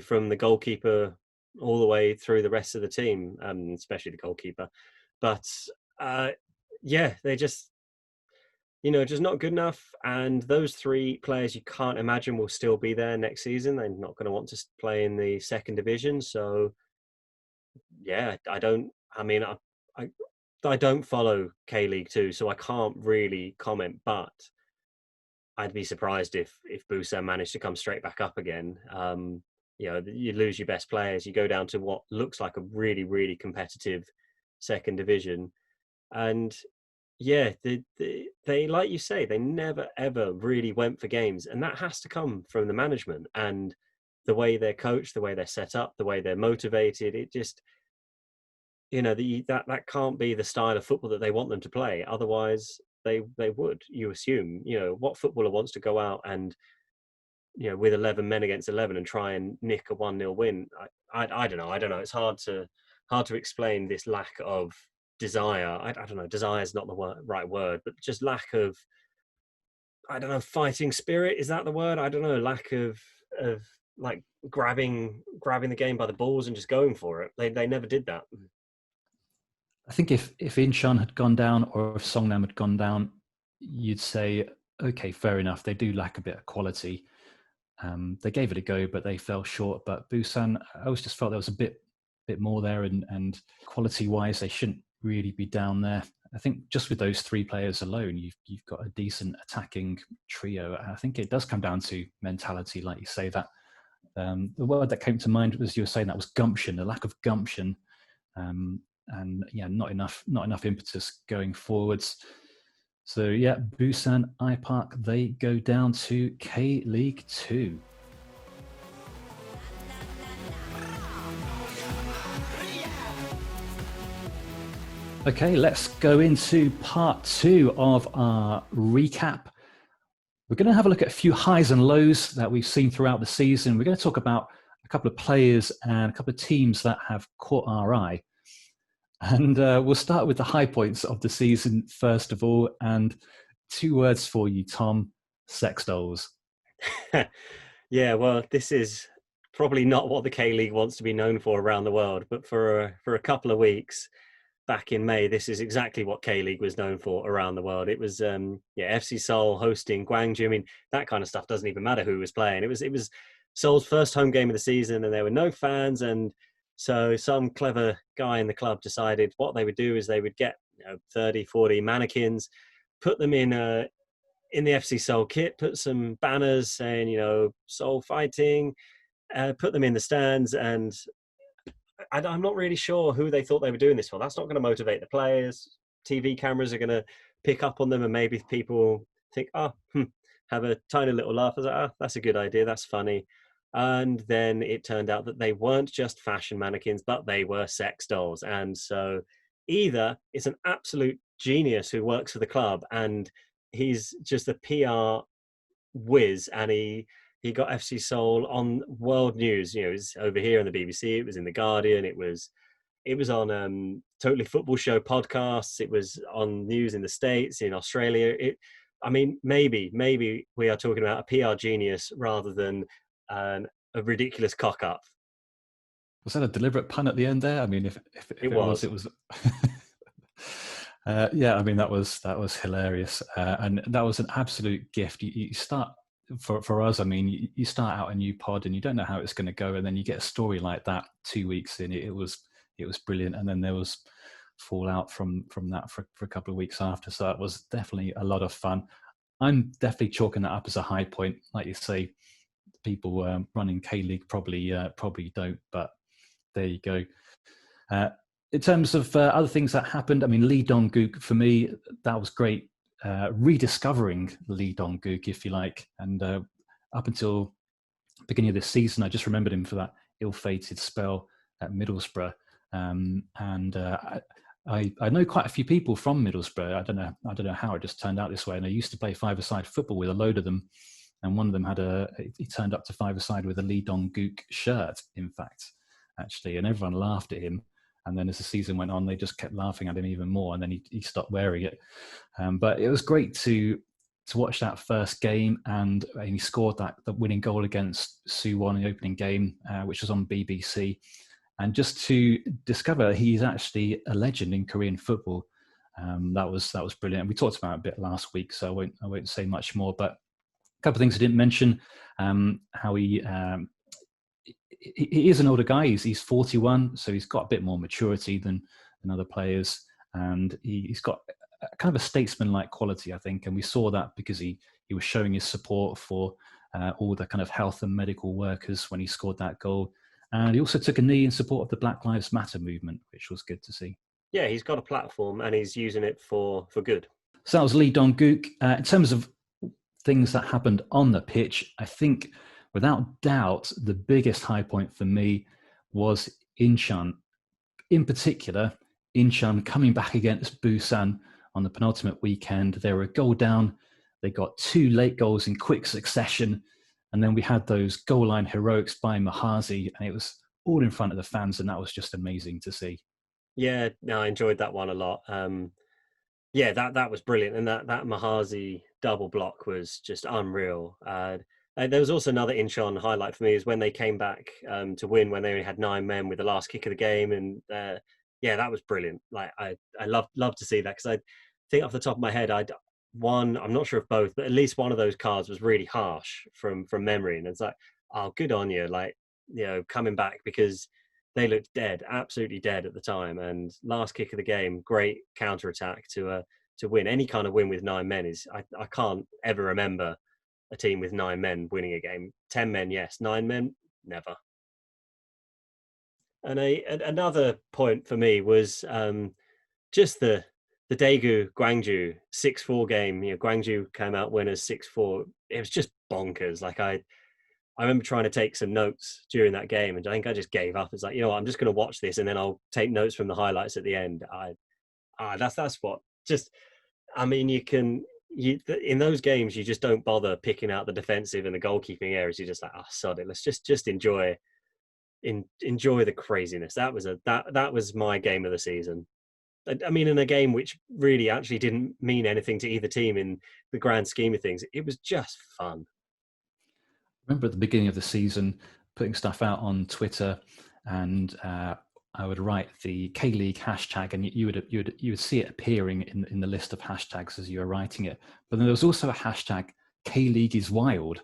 [SPEAKER 2] From the goalkeeper all the way through the rest of the team, especially the goalkeeper. But yeah, they just not good enough. And those 3 players you can't imagine will still be there next season. They're not going to want to play in the second division. So yeah, I don't follow K League 2, so I can't really comment, but I'd be surprised if Busan managed to come straight back up again. You lose your best players, you go down to what looks like a really, really competitive second division. And yeah, they like you say, they never ever really went for games, and that has to come from the management and the way they're coached, the way they're set up, the way they're motivated. It just, that can't be the style of football that they want them to play. Otherwise, they would. You assume, what footballer wants to go out and with 11 men against 11 and try and nick a 1-0 win? I don't know. I don't know. It's hard to explain this lack of desire. I don't know. Desire is not the right word, but just lack of, I don't know, fighting spirit. Is that the word? I don't know. Lack of like grabbing the game by the balls and just going for it. They never did that.
[SPEAKER 1] I think if Incheon had gone down or if Songnam had gone down, you'd say, okay, fair enough. They do lack a bit of quality. They gave it a go, but they fell short. But Busan, I always just felt there was a bit more there, and quality-wise, they shouldn't really be down there. I think just with those 3 players alone, you've got a decent attacking trio. I think it does come down to mentality, like you say. That the word that came to mind was, you were saying, that was gumption, a lack of gumption. And yeah, not enough impetus going forwards. So yeah, Busan iPark, they go down to K League 2. Okay, let's go into part 2 of our recap. We're going to have a look at a few highs and lows that we've seen throughout the season. We're going to talk about a couple of players and a couple of teams that have caught our eye. And we'll start with the high points of the season, first of all. And 2 words for you, Tom: sex dolls.
[SPEAKER 2] Yeah, well, this is probably not what the K League wants to be known for around the world, but for a couple of weeks back in May, this is exactly what K League was known for around the world. It was FC Seoul hosting Gwangju. I mean, that kind of stuff doesn't even matter who was playing. It was Seoul's first home game of the season, and there were no fans. And so some clever guy in the club decided what they would do is they would get 30, 40 mannequins, put them in the FC Seoul kit, put some banners saying, Seoul fighting, put them in the stands. And I'm not really sure who they thought they were doing this for. That's not going to motivate the players. TV cameras are going to pick up on them, and maybe people think, have a tiny little laugh. I was like, that's a good idea. That's funny. And then it turned out that they weren't just fashion mannequins, but they were sex dolls. And so either it's an absolute genius who works for the club and he's just a PR whiz, and he got FC Seoul on world news. It was over here on the BBC, it was in the Guardian, it was on Totally Football Show podcasts, it was on news in the States, in Australia. Maybe we are talking about a PR genius rather than a ridiculous cock up.
[SPEAKER 1] Was that a deliberate pun at the end there? I mean, if it was, it was. Yeah, I mean, that was hilarious, and that was an absolute gift. You start for us. I mean, you start out a new pod and you don't know how it's going to go, and then you get a story like that 2 weeks in. It was brilliant, and then there was fall out from that for a couple of weeks after. So it was definitely a lot of fun. I'm definitely chalking that up as a high point. Like you say, people running K-League probably don't, but there you go. In terms of other things that happened, I mean, Lee Dong-gook, for me, that was great. Rediscovering Lee Dong-gook, if you like. And up until beginning of this season, I just remembered him for that ill-fated spell at Middlesbrough. I know quite a few people from Middlesbrough. I don't know how it just turned out this way. And I used to play five-a-side football with a load of them. And one of them he turned up to five-a-side with a Lee Dong-gook shirt, in fact, actually. And everyone laughed at him. And then as the season went on, they just kept laughing at him even more. And then he stopped wearing it. But it was great to watch that first game. And he scored the winning goal against Suwon in the opening game, which was on BBC. And just to discover he's actually a legend in Korean football. That was brilliant. We talked about it a bit last week, so I won't say much more. But a couple of things I didn't mention, how he is an older guy. He's 41, so he's got a bit more maturity than other players, and he's got kind of a statesman-like quality, I think. And we saw that because he was showing his support for all the kind of health and medical workers when he scored that goal. And he also took a knee in support of the Black Lives Matter movement, which was good to see.
[SPEAKER 2] Yeah, he's got a platform and he's using it for good.
[SPEAKER 1] So that was Lee Dong-gook. In terms of things that happened on the pitch, I think without doubt, the biggest high point for me was Incheon. In particular, Incheon coming back against Busan on the penultimate weekend. They were a goal down. They got 2 late goals in quick succession. And then we had those goal line heroics by Mahazi, and it was all in front of the fans, and that was just amazing to see.
[SPEAKER 2] Yeah, no, I enjoyed that one a lot. Yeah, that was brilliant, and that Mahazi double block was just unreal. There was also another Incheon highlight for me is when they came back to win when they only had 9 men with the last kick of the game, and yeah, that was brilliant. Like I love to see that, because I think off the top of my head, I'm not sure if both, but at least one of those cards was really harsh from memory, and it's like, oh, good on you, like, you know, coming back, because they looked dead, absolutely dead at the time. And last kick of the game, great counter attack to win. Any kind of win with 9 men is, I can't ever remember a team with 9 men winning a game. 10 men, yes. 9 men, never. And another point for me was just the Daegu Gwangju 6-4 game. You know, Gwangju came out winners 6-4. It was just bonkers. Like I remember trying to take some notes during that game, and I think I just gave up. It's like, you know what, I'm just going to watch this, and then I'll take notes from the highlights at the end. That's what. Just, I mean, in those games, you just don't bother picking out the defensive and the goalkeeping areas. You're just like, oh, sod it. Let's just enjoy the craziness. That was my game of the season. I mean, in a game which really actually didn't mean anything to either team in the grand scheme of things, it was just fun.
[SPEAKER 1] I remember at the beginning of the season putting stuff out on Twitter, and I would write the K-League hashtag, and you would see it appearing in the list of hashtags as you were writing it. But then there was also a hashtag K-League is wild,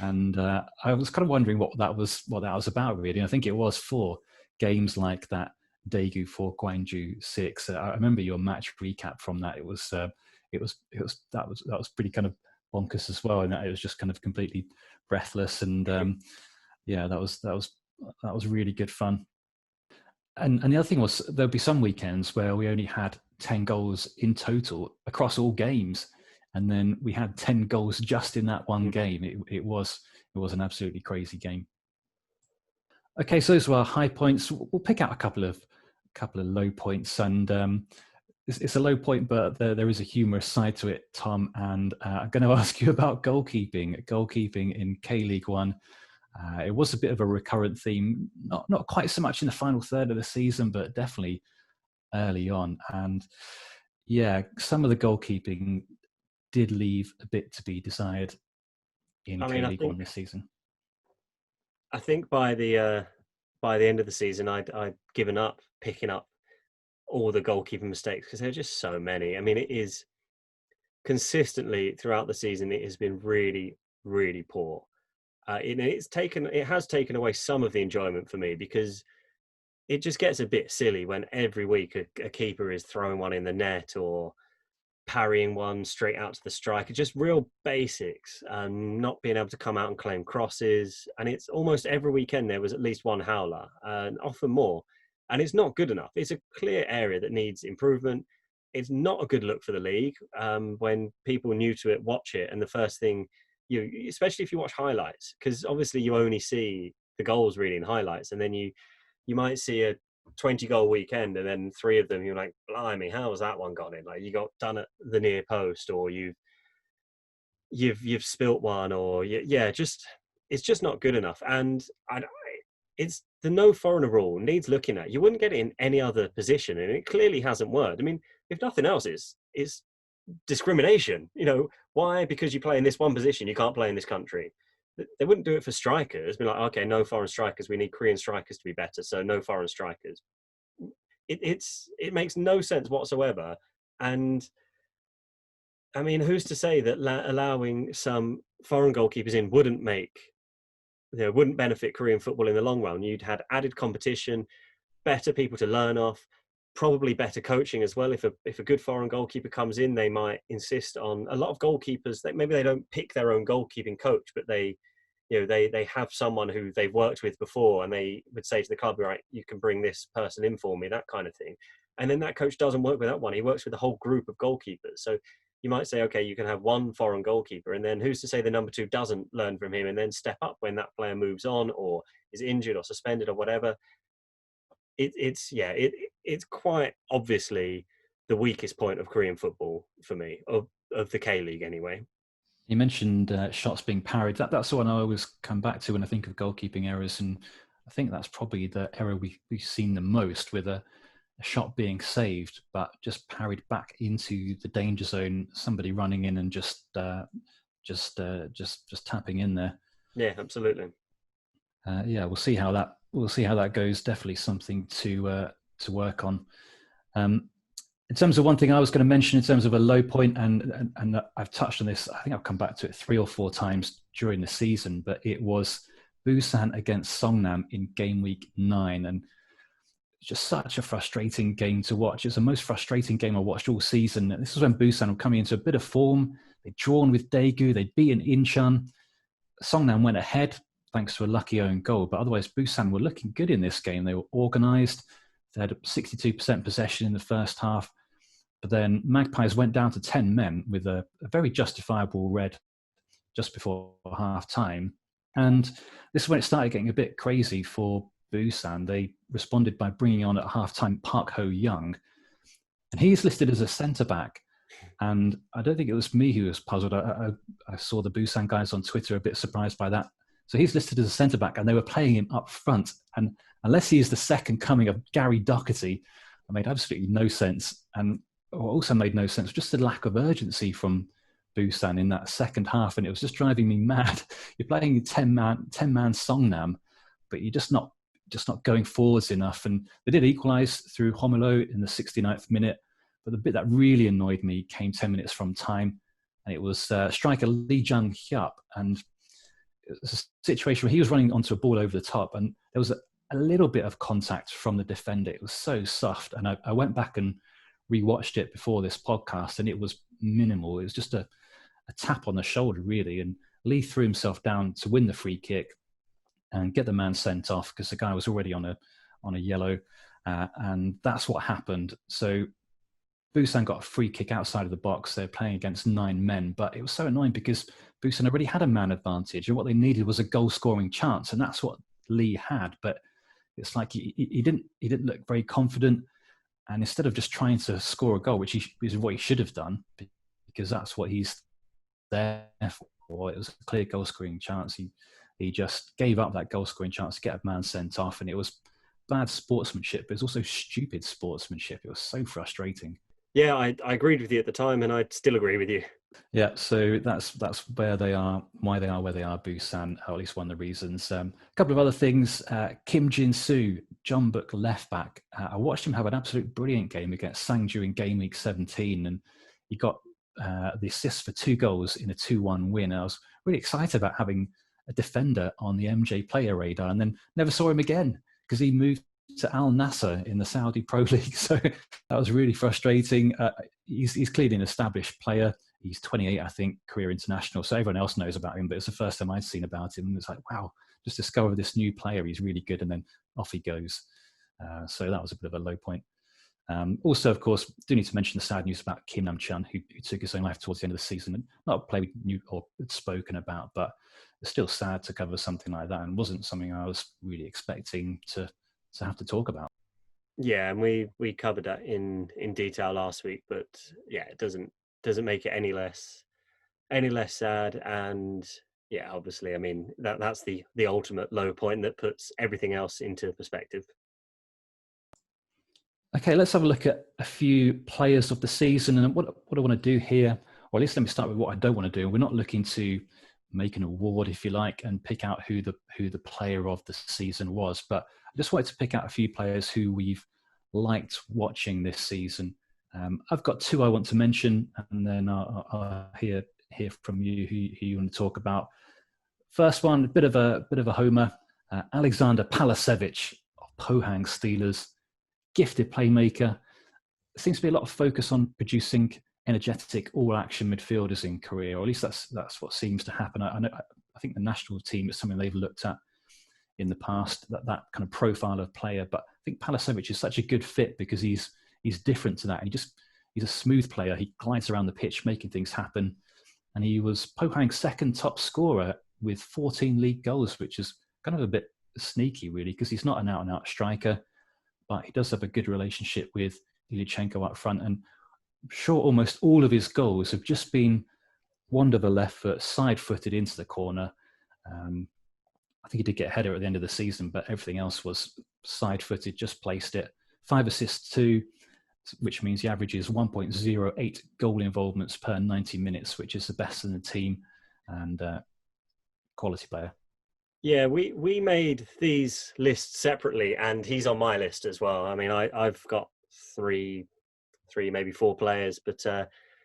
[SPEAKER 1] and I was kind of wondering what that was about, really. And I think it was for games like that Daegu 4 Gwangju 6. I remember your match recap from that. It was pretty kind of bonkers as well, and it was just kind of completely breathless, and yeah, that was really good fun. And the other thing was, there'll be some weekends where we only had 10 goals in total across all games, and then we had 10 goals just in that one game. It was an absolutely crazy game. Okay, so those were our high points. We'll pick out a couple of low points, and it's a low point, but there is a humorous side to it, Tom. And I'm going to ask you about goalkeeping in K-League One. It was a bit of a recurrent theme, not quite so much in the final third of the season, but definitely early on. And yeah, some of the goalkeeping did leave a bit to be desired in K-League One this season.
[SPEAKER 2] I think by the end of the season, I'd given up picking up all the goalkeeping mistakes, because there are just so many. I mean, it is consistently throughout the season, it has been really, really poor. It has taken away some of the enjoyment for me, because it just gets a bit silly when every week a keeper is throwing one in the net or parrying one straight out to the striker, just real basics, and not being able to come out and claim crosses. And it's almost every weekend there was at least one howler, and often more. And it's not good enough. It's a clear area that needs improvement. It's not a good look for the league when people new to it watch it, and the first thing especially if you watch highlights, because obviously you only see the goals really in highlights, and then you might see a 20-goal weekend, and then 3 of them you're like, blimey, how was that one gone in? Like, you got done at the near post, or you've spilt one, or just it's just not good enough. And it's the no foreigner rule needs looking at. You wouldn't get it in any other position, and it clearly hasn't worked. I mean, if nothing else, is discrimination. Why? Because you play in this one position, you can't play in this country. They wouldn't do it for strikers. Be like, okay, no foreign strikers. We need Korean strikers to be better, so no foreign strikers. It makes no sense whatsoever. And I mean, who's to say that allowing some foreign goalkeepers in wouldn't benefit Korean football in the long run? You'd had added competition, better people to learn off, probably better coaching as well. If a good foreign goalkeeper comes in, they might insist on a lot of goalkeepers that maybe they don't pick their own goalkeeping coach, but they have someone who they've worked with before, and they would say to the club, right, you can bring this person in for me, that kind of thing. And then that coach doesn't work with that one. He works with the whole group of goalkeepers. So you might say, okay, you can have one foreign goalkeeper, and then who's to say the number 2 doesn't learn from him and then step up when that player moves on or is injured or suspended or whatever. It's quite obviously the weakest point of Korean football for me, of the K-League anyway.
[SPEAKER 1] You mentioned shots being parried. That's the one I always come back to when I think of goalkeeping errors, and I think that's probably the error we've seen the most, with a shot being saved but just parried back into the danger zone. Somebody running in and just tapping in there.
[SPEAKER 2] Yeah, absolutely.
[SPEAKER 1] We'll see how that goes. Definitely something to work on. In terms of one thing I was going to mention in terms of a low point, and I've touched on this, I think I've come back to it 3 or 4 times during the season, but it was Busan against Songnam in game week 9. And it's just such a frustrating game to watch. It's the most frustrating game I watched all season. This is when Busan were coming into a bit of form. They'd drawn with Daegu, they'd beaten Incheon. Songnam went ahead thanks to a lucky own goal, but otherwise Busan were looking good in this game. They were organised. They had 62% possession in the first half. But then Magpies went down to 10 men with a very justifiable red just before half-time. And this is when it started getting a bit crazy for Busan. They responded by bringing on at half-time Park Ho-young. And he's listed as a centre-back. And I don't think it was me who was puzzled. I saw the Busan guys on Twitter a bit surprised by that. So he's listed as a centre-back, and they were playing him up front. And unless he is the second coming of Gary Doherty, it made absolutely no sense. And what also made no sense, just the lack of urgency from Busan in that second half, and it was just driving me mad. You're playing 10-man Songnam, but you're just not going forwards enough. And they did equalise through Homolo in the 69th minute, but the bit that really annoyed me came 10 minutes from time, and it was striker Lee Jung-hyup, and it was a situation where he was running onto a ball over the top, and there was a little bit of contact from the defender. It was so soft, and I went back and rewatched it before this podcast, and it was minimal. It was just a tap on the shoulder, really, and Lee threw himself down to win the free kick and get the man sent off because the guy was already on a yellow, and that's what happened. So Busan got a free kick outside of the box. They're playing against 9 men, but it was so annoying because Busan already had a man advantage, and what they needed was a goal-scoring chance, and that's what Lee had. But it's like he didn't look very confident. And instead of just trying to score a goal, which is what he should have done, because that's what he's there for, it was a clear goal-scoring chance. He just gave up that goal-scoring chance to get a man sent off, and it was bad sportsmanship, but it was also stupid sportsmanship. It was so frustrating.
[SPEAKER 2] Yeah, I agreed with you at the time, and I still agree with you.
[SPEAKER 1] Yeah, so that's where they are, why they are where they are, Busan, or at least one of the reasons. A couple of other things. Kim Jin-soo, Jeonbuk left back. I watched him have an absolute brilliant game against Sangju in game week 17, and he got the assist for 2 goals in a 2-1 win. I was really excited about having a defender on the MJ player radar, and then never saw him again because he moved to Al Nassr in the Saudi Pro League. So that was really frustrating. He's clearly an established player. He's 28, I think, career international. So everyone else knows about him, but it's the first time I'd seen about him. And it's like, wow, just discovered this new player. He's really good. And then off he goes. So that was a bit of a low point. Also, of course, do need to mention the sad news about Kim Nam-chun, who took his own life towards the end of the season. And not a player we knew or had spoken about, but it's still sad to cover something like that, and wasn't something I was really expecting to have to talk about.
[SPEAKER 2] Yeah, and we covered that in detail last week, but yeah, it doesn't make it any less sad. And yeah, obviously, I mean that's the ultimate low point that puts everything else into perspective.
[SPEAKER 1] Okay, let's have a look at a few players of the season. And what I want to do here, or at least let me start with what I don't want to do. We're not looking to make an award, if you like, and pick out who the player of the season was. But I just wanted to pick out a few players who we've liked watching this season. I've got two I want to mention, and then I'll hear from you who you want to talk about. First one, a bit of a homer. Alexander Palasevich of Pohang Steelers, gifted playmaker. There seems to be a lot of focus on producing energetic, all-action midfielders in Korea, or at least that's what seems to happen. I think the national team is something they've looked at in the past, that kind of profile of player. But I think Palasevich is such a good fit because he's different to that. He's a smooth player. He glides around the pitch, making things happen. And he was Pohang's second top scorer with 14 league goals, which is kind of a bit sneaky, really, because he's not an out-and-out striker, but he does have a good relationship with Ilyichenko up front. And I'm sure almost all of his goals have just been one to the left foot, side-footed into the corner. I think he did get a header at the end of the season, but everything else was side-footed, just placed it. 5 assists, 2, which means he averages 1.08 goal involvements per 90 minutes, which is the best in the team, and quality player.
[SPEAKER 2] Yeah, we made these lists separately, and he's on my list as well. I mean, I've got three, maybe 4 players, but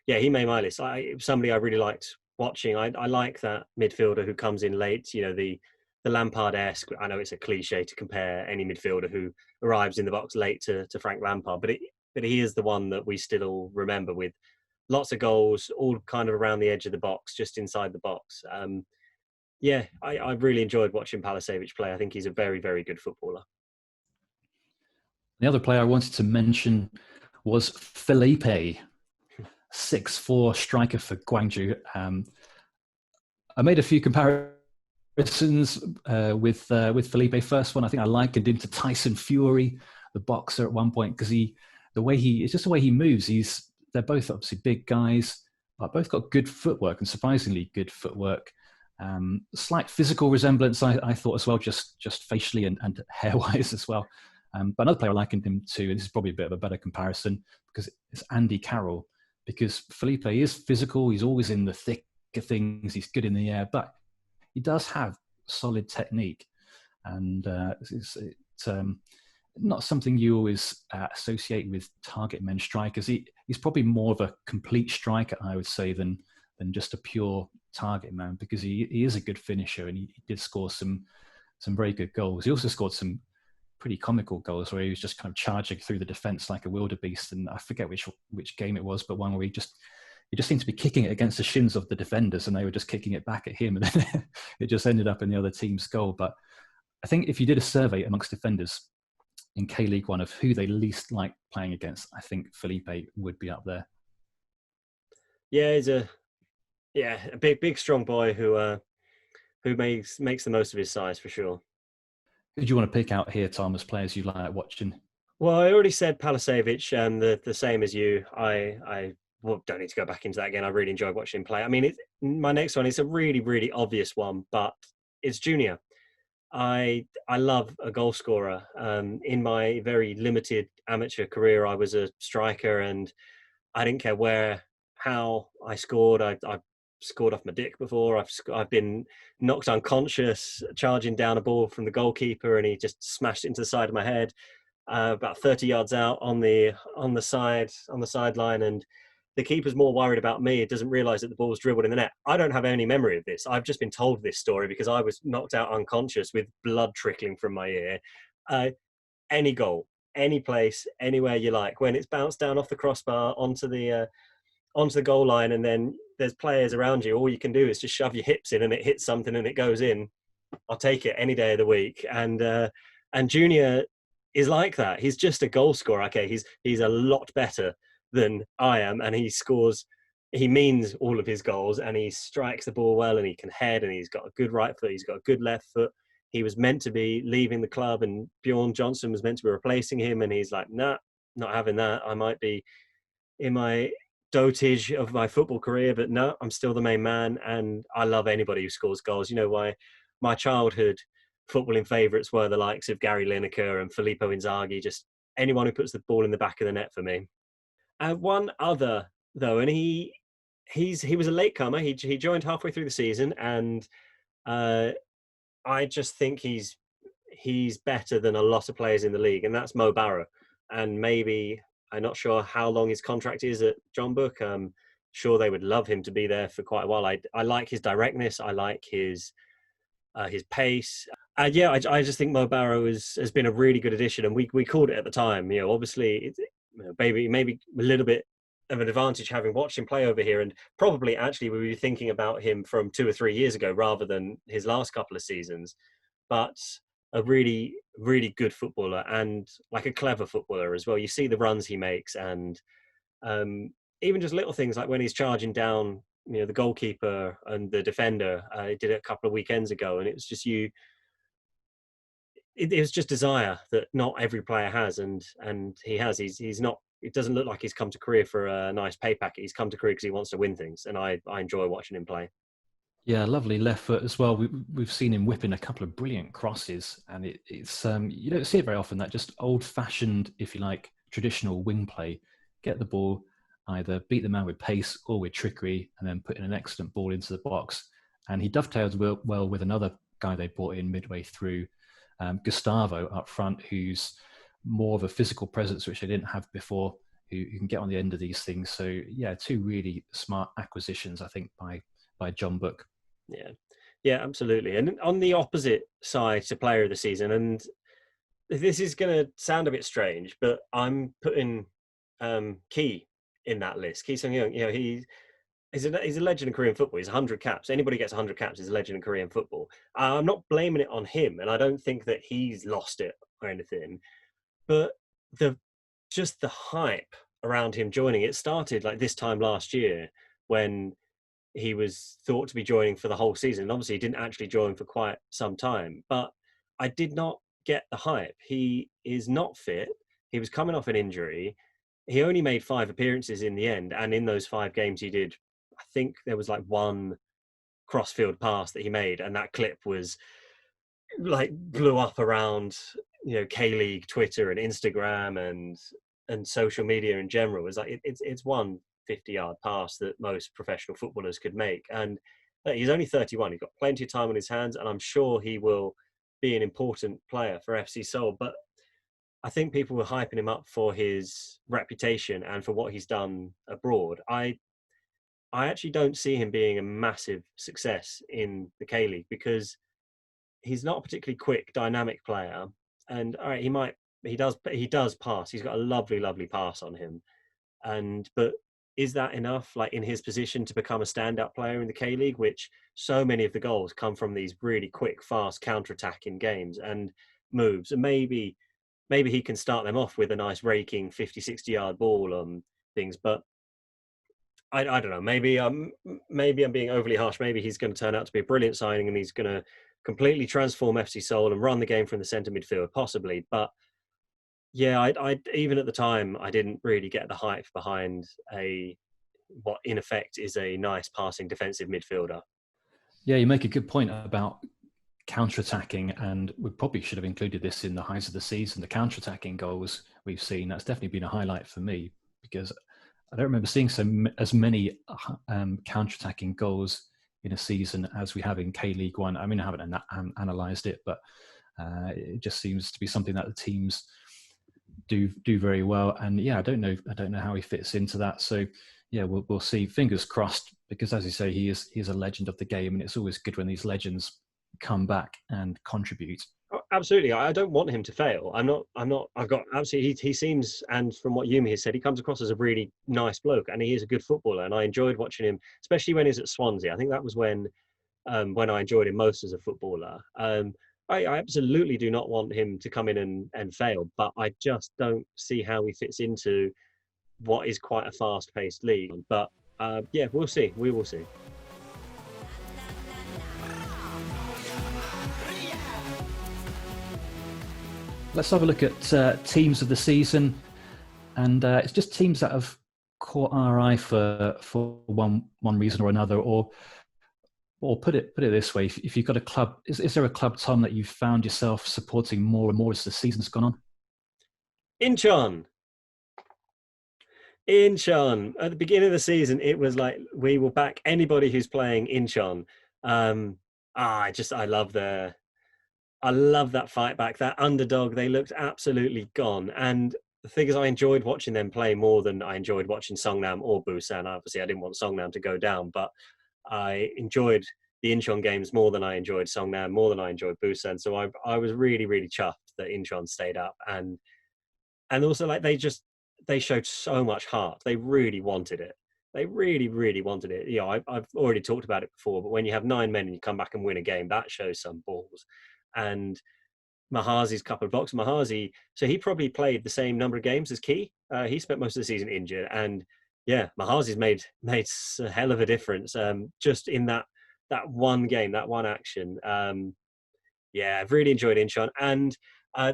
[SPEAKER 2] yeah, he made my list. Somebody I really liked watching. I like that midfielder who comes in late. You know, the Lampard-esque. I know it's a cliche to compare any midfielder who arrives in the box late to Frank Lampard, but he is the one that we still all remember, with lots of goals, all kind of around the edge of the box, just inside the box. Yeah, I really enjoyed watching Palasevich play. I think he's a very, very good footballer.
[SPEAKER 1] The other player I wanted to mention was Felipe, 6'4" striker for Gwangju. I made a few comparisons with Felipe. First one, I think I likened him to Tyson Fury, the boxer, at one point, because it's just the way he moves. They're both obviously big guys, but both got good footwork, and surprisingly good footwork. Slight physical resemblance, I thought, as well, just facially and hair-wise as well. But another player I likened him to, and this is probably a bit of a better comparison, because it's Andy Carroll. Because Felipe is physical, he's always in the thick of things, he's good in the air, but he does have solid technique, and it's not something you always associate with target men strikers. He's probably more of a complete striker, I would say, than just a pure target man, because he is a good finisher, and he did score some very good goals. He also scored some pretty comical goals where he was just kind of charging through the defence like a wildebeest, and I forget which game it was, but one where he just seemed to be kicking it against the shins of the defenders, and they were just kicking it back at him, and then it just ended up in the other team's goal. But I think if you did a survey amongst defenders in K-League One of who they least like playing against, I think Felipe would be up there.
[SPEAKER 2] Yeah, he's a big strong boy who makes the most of his size, for sure.
[SPEAKER 1] Who do you want to pick out here, Tom, as players you like watching?
[SPEAKER 2] Well, I already said Palasevich, the same as you. I don't need to go back into that again. I really enjoyed watching him play. I mean, my next one is a really, really obvious one, but it's Junior. I love a goal scorer. In my very limited amateur career, I was a striker, and I didn't care how I scored. I scored off my dick before. I've been knocked unconscious charging down a ball from the goalkeeper, and he just smashed it into the side of my head, about 30 yards out on the sideline, and the keeper's more worried about me. It doesn't realise that the ball's dribbled in the net. I don't have any memory of this. I've just been told this story because I was knocked out unconscious with blood trickling from my ear. any goal, any place, anywhere you like. When it's bounced down off the crossbar onto the goal line, and then there's players around you, all you can do is just shove your hips in, and it hits something and it goes in. I'll take it any day of the week. And Junior is like that. He's just a goal scorer. Okay, he's a lot better than I am, and he scores. He means all of his goals, and he strikes the ball well, and he can head, and he's got a good right foot. He's got a good left foot. He was meant to be leaving the club, and Bjorn Johnson was meant to be replacing him, and he's like, nah, not having that. I might be in my dotage of my football career, but no, I'm still the main man, and I love anybody who scores goals. You know why? My childhood footballing favourites were the likes of Gary Lineker and Filippo Inzaghi, just anyone who puts the ball in the back of the net for me. And one other though, and he was a latecomer. He joined halfway through the season, and I just think he's better than a lot of players in the league, and that's Mo Barrow. And maybe I'm not sure how long his contract is at John Book. Sure they would love him to be there for quite a while. I like his directness. I like his pace. Yeah, I just think Mo Barrow has been a really good addition, and we called it at the time. You know, obviously, maybe a little bit of an advantage having watched him play over here, and probably actually we were thinking about him from 2 or 3 years ago rather than his last couple of seasons. But a really, really good footballer, and like a clever footballer as well. You see the runs he makes, and even just little things like when he's charging down, you know, the goalkeeper and the defender. He did it a couple of weekends ago, and it was just it was just desire that not every player has, and he has. He's not. It doesn't look like he's come to Korea for a nice pay packet. He's come to Korea because he wants to win things, and I enjoy watching him play.
[SPEAKER 1] Yeah, lovely left foot as well. We've seen him whipping a couple of brilliant crosses, and it's you don't see it very often. That just old-fashioned, if you like, traditional wing play. Get the ball, either beat the man with pace or with trickery, and then put in an excellent ball into the box. And he dovetails well with another guy they brought in midway through, Gustavo up front, who's more of a physical presence, which they didn't have before, who can get on the end of these things. So yeah, two really smart acquisitions, I think, by John Book.
[SPEAKER 2] Yeah, absolutely. And on the opposite side to player of the season, and this is going to sound a bit strange, but I'm putting Key in that list. Key Sung-young, you know, he's a legend in Korean football. He's 100 caps. Anybody gets 100 caps is a legend in Korean football. I'm not blaming it on him, and I don't think that he's lost it or anything. But just the hype around him joining, it started like this time last year when he was thought to be joining for the whole season. And obviously, he didn't actually join for quite some time. But I did not get the hype. He is not fit. He was coming off an injury. He only made 5 appearances in the end. And in those 5 games he did, I think there was like one crossfield pass that he made. And that clip was like blew up around, you know, K-League, Twitter and Instagram and social media in general. It was like, it's one 50-yard pass that most professional footballers could make. And he's only 31. He's got plenty of time on his hands, and I'm sure he will be an important player for FC Seoul. But I think people were hyping him up for his reputation and for what he's done abroad. I actually don't see him being a massive success in the K-League because he's not a particularly quick, dynamic player. And all right, he does pass. He's got a lovely pass on him. But is that enough, like in his position, to become a standout player in the K-League, which so many of the goals come from these really quick, fast counter-attacking games and moves? And maybe he can start them off with a nice raking 50, 60-yard ball on things. But I don't know. Maybe I'm being overly harsh. Maybe he's going to turn out to be a brilliant signing and he's going to completely transform FC Seoul and run the game from the centre midfield, possibly. But yeah, I even at the time, I didn't really get the hype behind what in effect is a nice passing defensive midfielder.
[SPEAKER 1] Yeah, you make a good point about counter-attacking, and we probably should have included this in the highs of the season. The counter-attacking goals we've seen, that's definitely been a highlight for me because I don't remember seeing as many counter-attacking goals in a season as we have in K-League One. I mean, I haven't analysed it, but it just seems to be something that the teams do very well. And yeah, I don't know how he fits into that. So yeah, we'll see. Fingers crossed, because as you say, he is a legend of the game, and it's always good when these legends come back and contribute.
[SPEAKER 2] absolutely. I don't want him to fail. I'm not. I've got absolutely. He seems, and from what Yumi has said, he comes across as a really nice bloke, and he is a good footballer. And I enjoyed watching him, especially when he was at Swansea. I think that was when I enjoyed him most as a footballer. I absolutely do not want him to come in and fail, but I just don't see how he fits into what is quite a fast-paced league. But yeah, we'll see. We will see.
[SPEAKER 1] Let's have a look at teams of the season, and it's just teams that have caught our eye for one reason or another, or put it this way: if you've got a club, is there a club, Tom, that you've found yourself supporting more and more as the season's gone on?
[SPEAKER 2] Incheon. At the beginning of the season, it was like we will back anybody who's playing Incheon. I love that fight back, that underdog. They looked absolutely gone. And the thing is, I enjoyed watching them play more than I enjoyed watching Songnam or Busan. Obviously, I didn't want Songnam to go down, but I enjoyed the Incheon games more than I enjoyed Songnam, more than I enjoyed Busan. So I was really, really chuffed that Incheon stayed up. And also, like, they showed so much heart. They really wanted it. They really, really wanted it. You know, I've already talked about it before, but when you have 9 men and you come back and win a game, that shows some balls. And Mahazi's couple of blocks. Mahazi, so he probably played the same number of games as Key. He spent most of the season injured, and yeah, Mahazi's made a hell of a difference just in that one game, that one action. Yeah, I've really enjoyed Incheon, and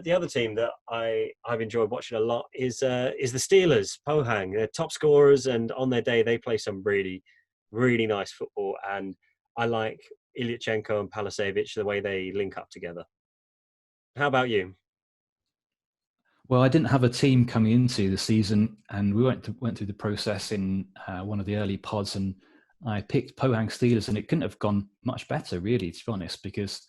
[SPEAKER 2] the other team that I've enjoyed watching a lot is the Steelers. Pohang, they're top scorers, and on their day they play some really, really nice football. And I like Ilyichenko and Palisevich, the way they link up together. How about you?
[SPEAKER 1] Well, I didn't have a team coming into the season, and we went through the process in one of the early pods, and I picked Pohang Steelers, and it couldn't have gone much better, really, to be honest, because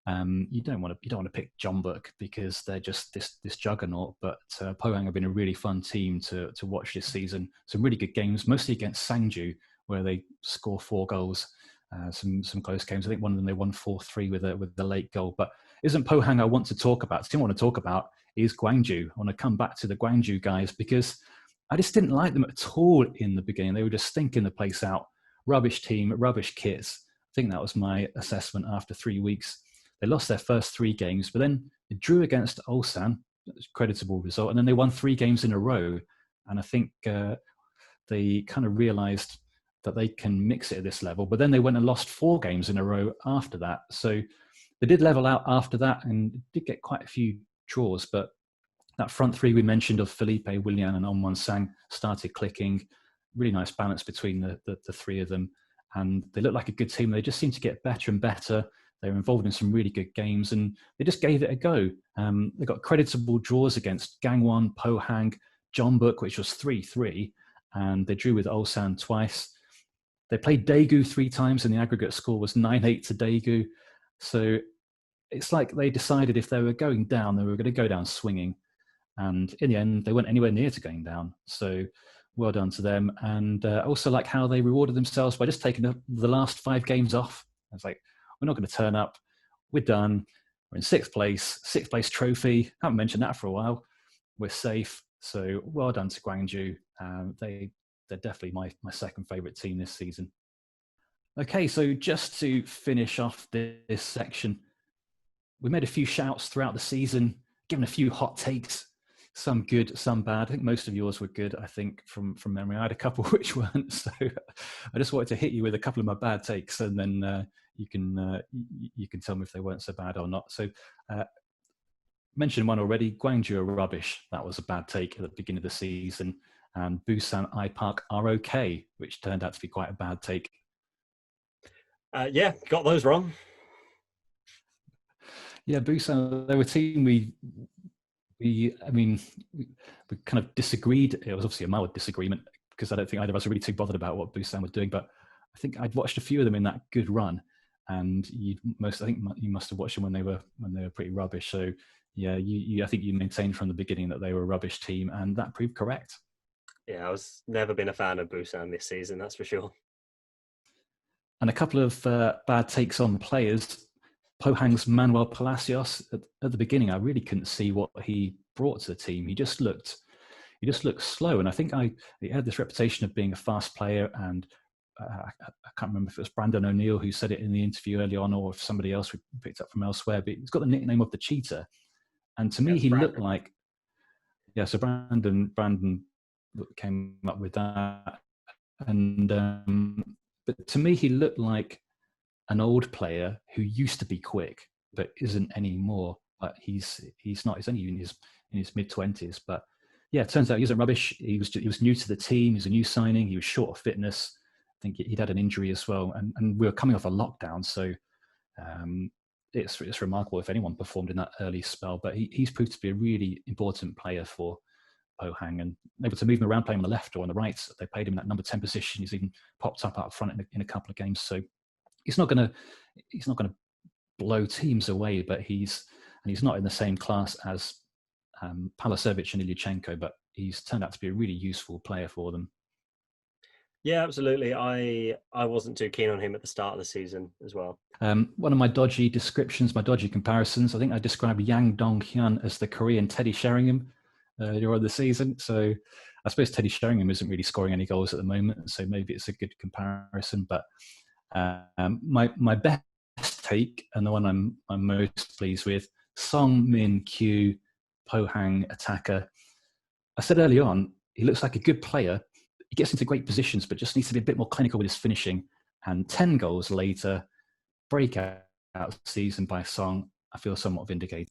[SPEAKER 1] you don't want to pick Jeonbuk because they're just this juggernaut. But Pohang have been a really fun team to watch this season. Some really good games, mostly against Sangju, where they score 4 goals. Some close games. I think one of them they won 4-3 with the late goal. But isn't Pohang I want to talk about? The team I want to talk about is Gwangju. I want to come back to the Gwangju guys because I just didn't like them at all in the beginning. They were just stinking the place out. Rubbish team, rubbish kits. I think that was my assessment after 3 weeks. They lost their first 3 games, but then they drew against Ulsan. That was a creditable result. And then they won 3 games in a row. And I think they kind of realized that they can mix it at this level. But then they went and lost 4 games in a row after that. So they did level out after that and did get quite a few draws. But that front 3 we mentioned of Felipe, Willian and Onwan Sang started clicking. Really nice balance between the 3 of them. And they looked like a good team. They just seemed to get better and better. They were involved in some really good games and they just gave it a go. They got creditable draws against Gangwon, Pohang, Jeonbuk, which was 3-3. And they drew with Ulsan twice. They played Daegu 3 times and the aggregate score was 9-8 to Daegu. So it's like they decided if they were going down, they were going to go down swinging. And in the end, they weren't anywhere near to going down. So well done to them. And also like how they rewarded themselves by just taking the last 5 games off. It's like, we're not going to turn up. We're done. We're in 6th place trophy. Haven't mentioned that for a while. We're safe. So well done to Gwangju. They're definitely my second favourite team this season. Okay, so just to finish off this section, we made a few shouts throughout the season, given a few hot takes, some good, some bad. I think most of yours were good, I think, from memory. I had a couple which weren't, so I just wanted to hit you with a couple of my bad takes, and then you can tell me if they weren't so bad or not. So mentioned one already, Gwangju are rubbish. That was a bad take at the beginning of the season. And Busan iPark are okay, which turned out to be quite a bad take.
[SPEAKER 2] Yeah, got those wrong.
[SPEAKER 1] Yeah, Busan, they were a team we kind of disagreed. It was obviously a mild disagreement because I don't think either of us were really too bothered about what Busan were doing. But I think I'd watched a few of them in that good run, and I think you must have watched them when they were pretty rubbish. So yeah, I think you maintained from the beginning that they were a rubbish team, and that proved correct.
[SPEAKER 2] Yeah, I was never been a fan of Busan this season, that's for sure.
[SPEAKER 1] And a couple of bad takes on players. Pohang's Manuel Palacios, at the beginning, I really couldn't see what he brought to the team. He just looked slow, and I think he had this reputation of being a fast player. And I can't remember if it was Brandon O'Neill who said it in the interview early on, or if somebody else we picked up from elsewhere. But he's got the nickname of the Cheetah, and to me, he looked like So Brandon came up with that, and but to me, he looked like an old player who used to be quick but isn't anymore. But he's not. He's only in his mid-20s. But yeah, it turns out he wasn't rubbish. He was new to the team. He's a new signing. He was short of fitness. I think he'd had an injury as well, and we were coming off a lockdown, so it's remarkable if anyone performed in that early spell. But he's proved to be a really important player for Pohang, and able to move him around, play him on the left or on the right. They played him in that number 10 position. He's even popped up front in a couple of games. So he's not going to blow teams away, but he's not in the same class as Palasevic and Ilyuchenko, but he's turned out to be a really useful player for them.
[SPEAKER 2] Yeah, absolutely. I wasn't too keen on him at the start of the season as well.
[SPEAKER 1] One of my dodgy descriptions, my dodgy comparisons, I think I described Yang Dong-hyun as the Korean Teddy Sheringham during the season. So I suppose Teddy Sheringham isn't really scoring any goals at the moment, so maybe it's a good comparison. But my best take, and the one I'm most pleased with, Song Min Kyu, Pohang attacker. I said early on, he looks like a good player. He gets into great positions, but just needs to be a bit more clinical with his finishing. And 10 goals later, breakout season by Song, I feel somewhat vindicated.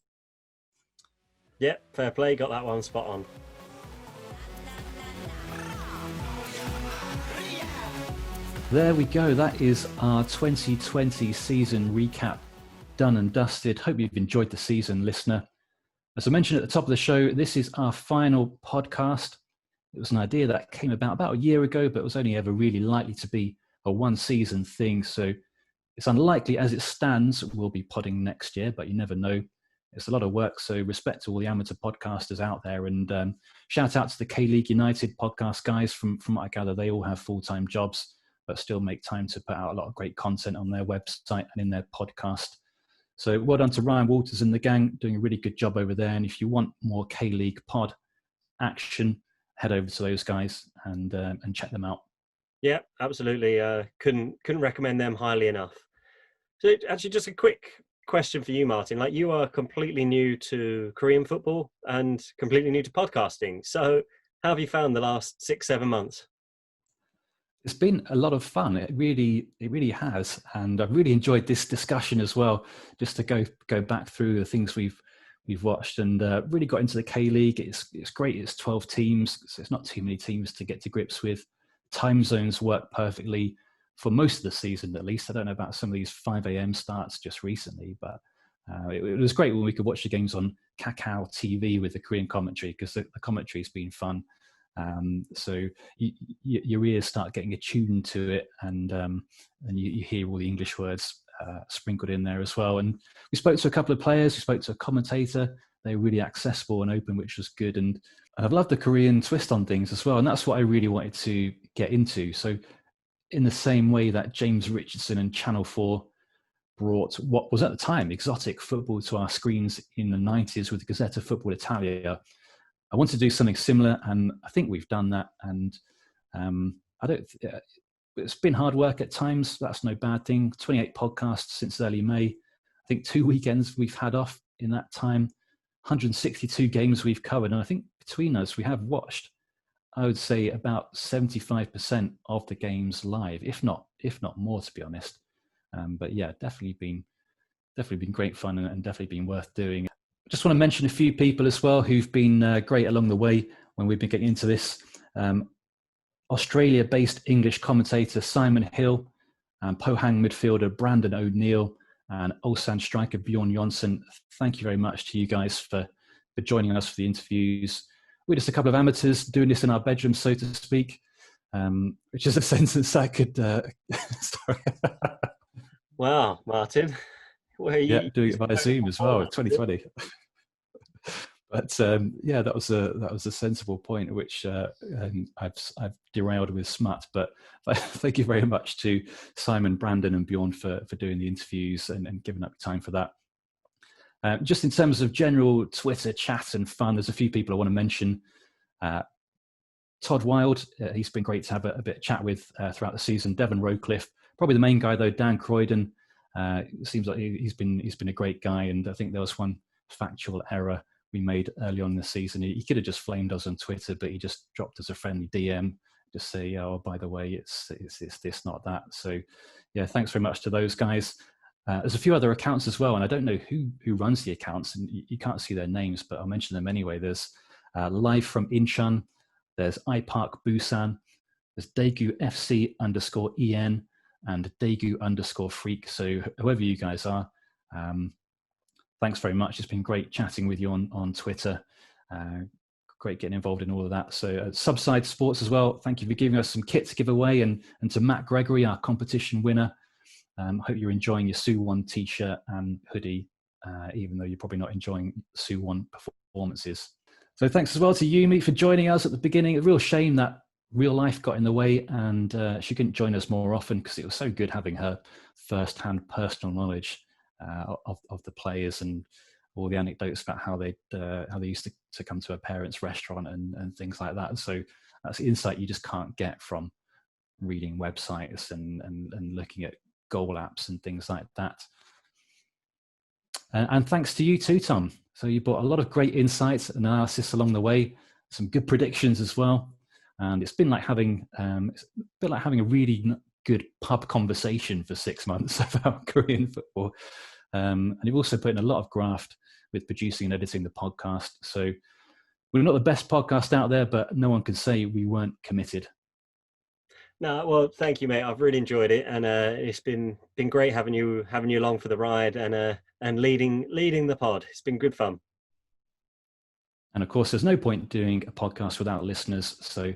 [SPEAKER 2] Yeah, fair play. Got that one spot on.
[SPEAKER 1] There we go. That is our 2020 season recap done and dusted. Hope you've enjoyed the season, listener. As I mentioned at the top of the show, this is our final podcast. It was an idea that came about a year ago, but it was only ever really likely to be a one-season thing. So it's unlikely as it stands we'll be podding next year, but you never know. It's a lot of work, so respect to all the amateur podcasters out there, and shout out to the K-League United podcast guys. From what I gather, they all have full-time jobs, but still make time to put out a lot of great content on their website and in their podcast. So well done to Ryan Walters and the gang, doing a really good job over there. And if you want more K-League pod action, head over to those guys and check them out.
[SPEAKER 2] Yeah, absolutely. Couldn't recommend them highly enough. So actually, just a quick question for you, Martin. Like, you are completely new to Korean football and completely new to podcasting. So how have you found the last 6-7 months?
[SPEAKER 1] It's been a lot of fun. It really has, and I've really enjoyed this discussion as well. Just to go back through the things we've watched, and really got into the K-League. It's great. It's 12 teams, so it's not too many teams to get to grips with. Time zones work perfectly for most of the season, at least. I don't know about some of these 5 a.m. starts just recently, but it was great when we could watch the games on Kakao TV with the Korean commentary, because the commentary's been fun. So your ears start getting attuned to it, and you hear all the English words sprinkled in there as well. And we spoke to a couple of players, we spoke to a commentator. They were really accessible and open, which was good. And I've loved the Korean twist on things as well. And that's what I really wanted to get into. So in the same way that James Richardson and Channel 4 brought what was at the time exotic football to our screens in the 90s with the Gazzetta Football Italia, I want to do something similar, and I think we've done that. And it's been hard work at times. That's no bad thing. 28 podcasts since early May. I think 2 weekends we've had off in that time. 162 games we've covered, and I think between us we have watched, I would say, about 75% of the games live, if not more, to be honest. But yeah, definitely been great fun, and definitely been worth doing. I just want to mention a few people as well who've been great along the way when we've been getting into this. Australia-based English commentator Simon Hill, Pohang midfielder Brandon O'Neill, and Ulsan striker Bjorn Jonsson. Thank you very much to you guys for joining us for the interviews. We're just a couple of amateurs doing this in our bedroom, so to speak, which is a sentence I could... sorry.
[SPEAKER 2] Wow, Martin.
[SPEAKER 1] Yeah, doing it via Zoom as well, 2020. But yeah, that was a sensible point, which I've derailed with smut. But thank you very much to Simon, Brandon, and Bjorn for doing the interviews and giving up time for that. Just in terms of general Twitter chat and fun, there's a few people I want to mention. Todd Wild, he's been great to have a bit of chat with throughout the season. Devon Rowcliffe, probably the main guy though. Dan Croydon, seems like he's been a great guy, and I think there was one factual error we made early on in the season. He could have just flamed us on Twitter, but he just dropped us a friendly DM, just say, "Oh, by the way, it's this, not that." So, yeah, thanks very much to those guys. There's a few other accounts as well, and I don't know who runs the accounts, and you can't see their names, but I'll mention them anyway. There's Live from Incheon, there's iPark Busan, there's Daegu FC _EN, and Daegu _Freak. So whoever you guys are, thanks very much. It's been great chatting with you on Twitter. Great getting involved in all of that. So Subside Sports as well, thank you for giving us some kit to give away, and to Matt Gregory, our competition winner. Hope you're enjoying your Suwon t-shirt and hoodie, even though you're probably not enjoying Suwon performances. So thanks as well to Yumi for joining us at the beginning. A real shame that real life got in the way, and she couldn't join us more often, because it was so good having her first-hand personal knowledge of the players and all the anecdotes about how they used to come to a parents' restaurant and things like that. So that's insight you just can't get from reading websites and looking at goal apps and things like that. And thanks to you too, Tom. So you brought a lot of great insights and analysis along the way, some good predictions as well. And it's been like having a really good pub conversation for 6 months about Korean football. And you've also put in a lot of graft with producing and editing the podcast. So we're not the best podcast out there, but no one can say we weren't committed.
[SPEAKER 2] No, well, thank you, mate. I've really enjoyed it, and it's been great having you along for the ride and leading the pod. It's been good fun.
[SPEAKER 1] And of course, there's no point doing a podcast without listeners. So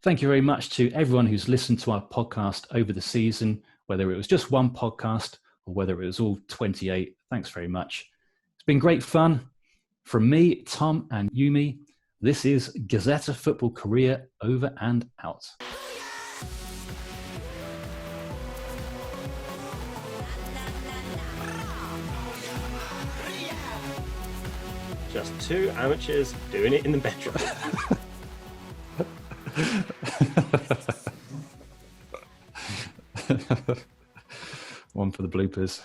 [SPEAKER 1] thank you very much to everyone who's listened to our podcast over the season, whether it was just one podcast or whether it was all 28. Thanks very much. It's been great fun. From me, Tom, and Yumi, this is Gazzetta Football Korea, over and out.
[SPEAKER 2] Just two amateurs doing it in the bedroom.
[SPEAKER 1] One for the bloopers.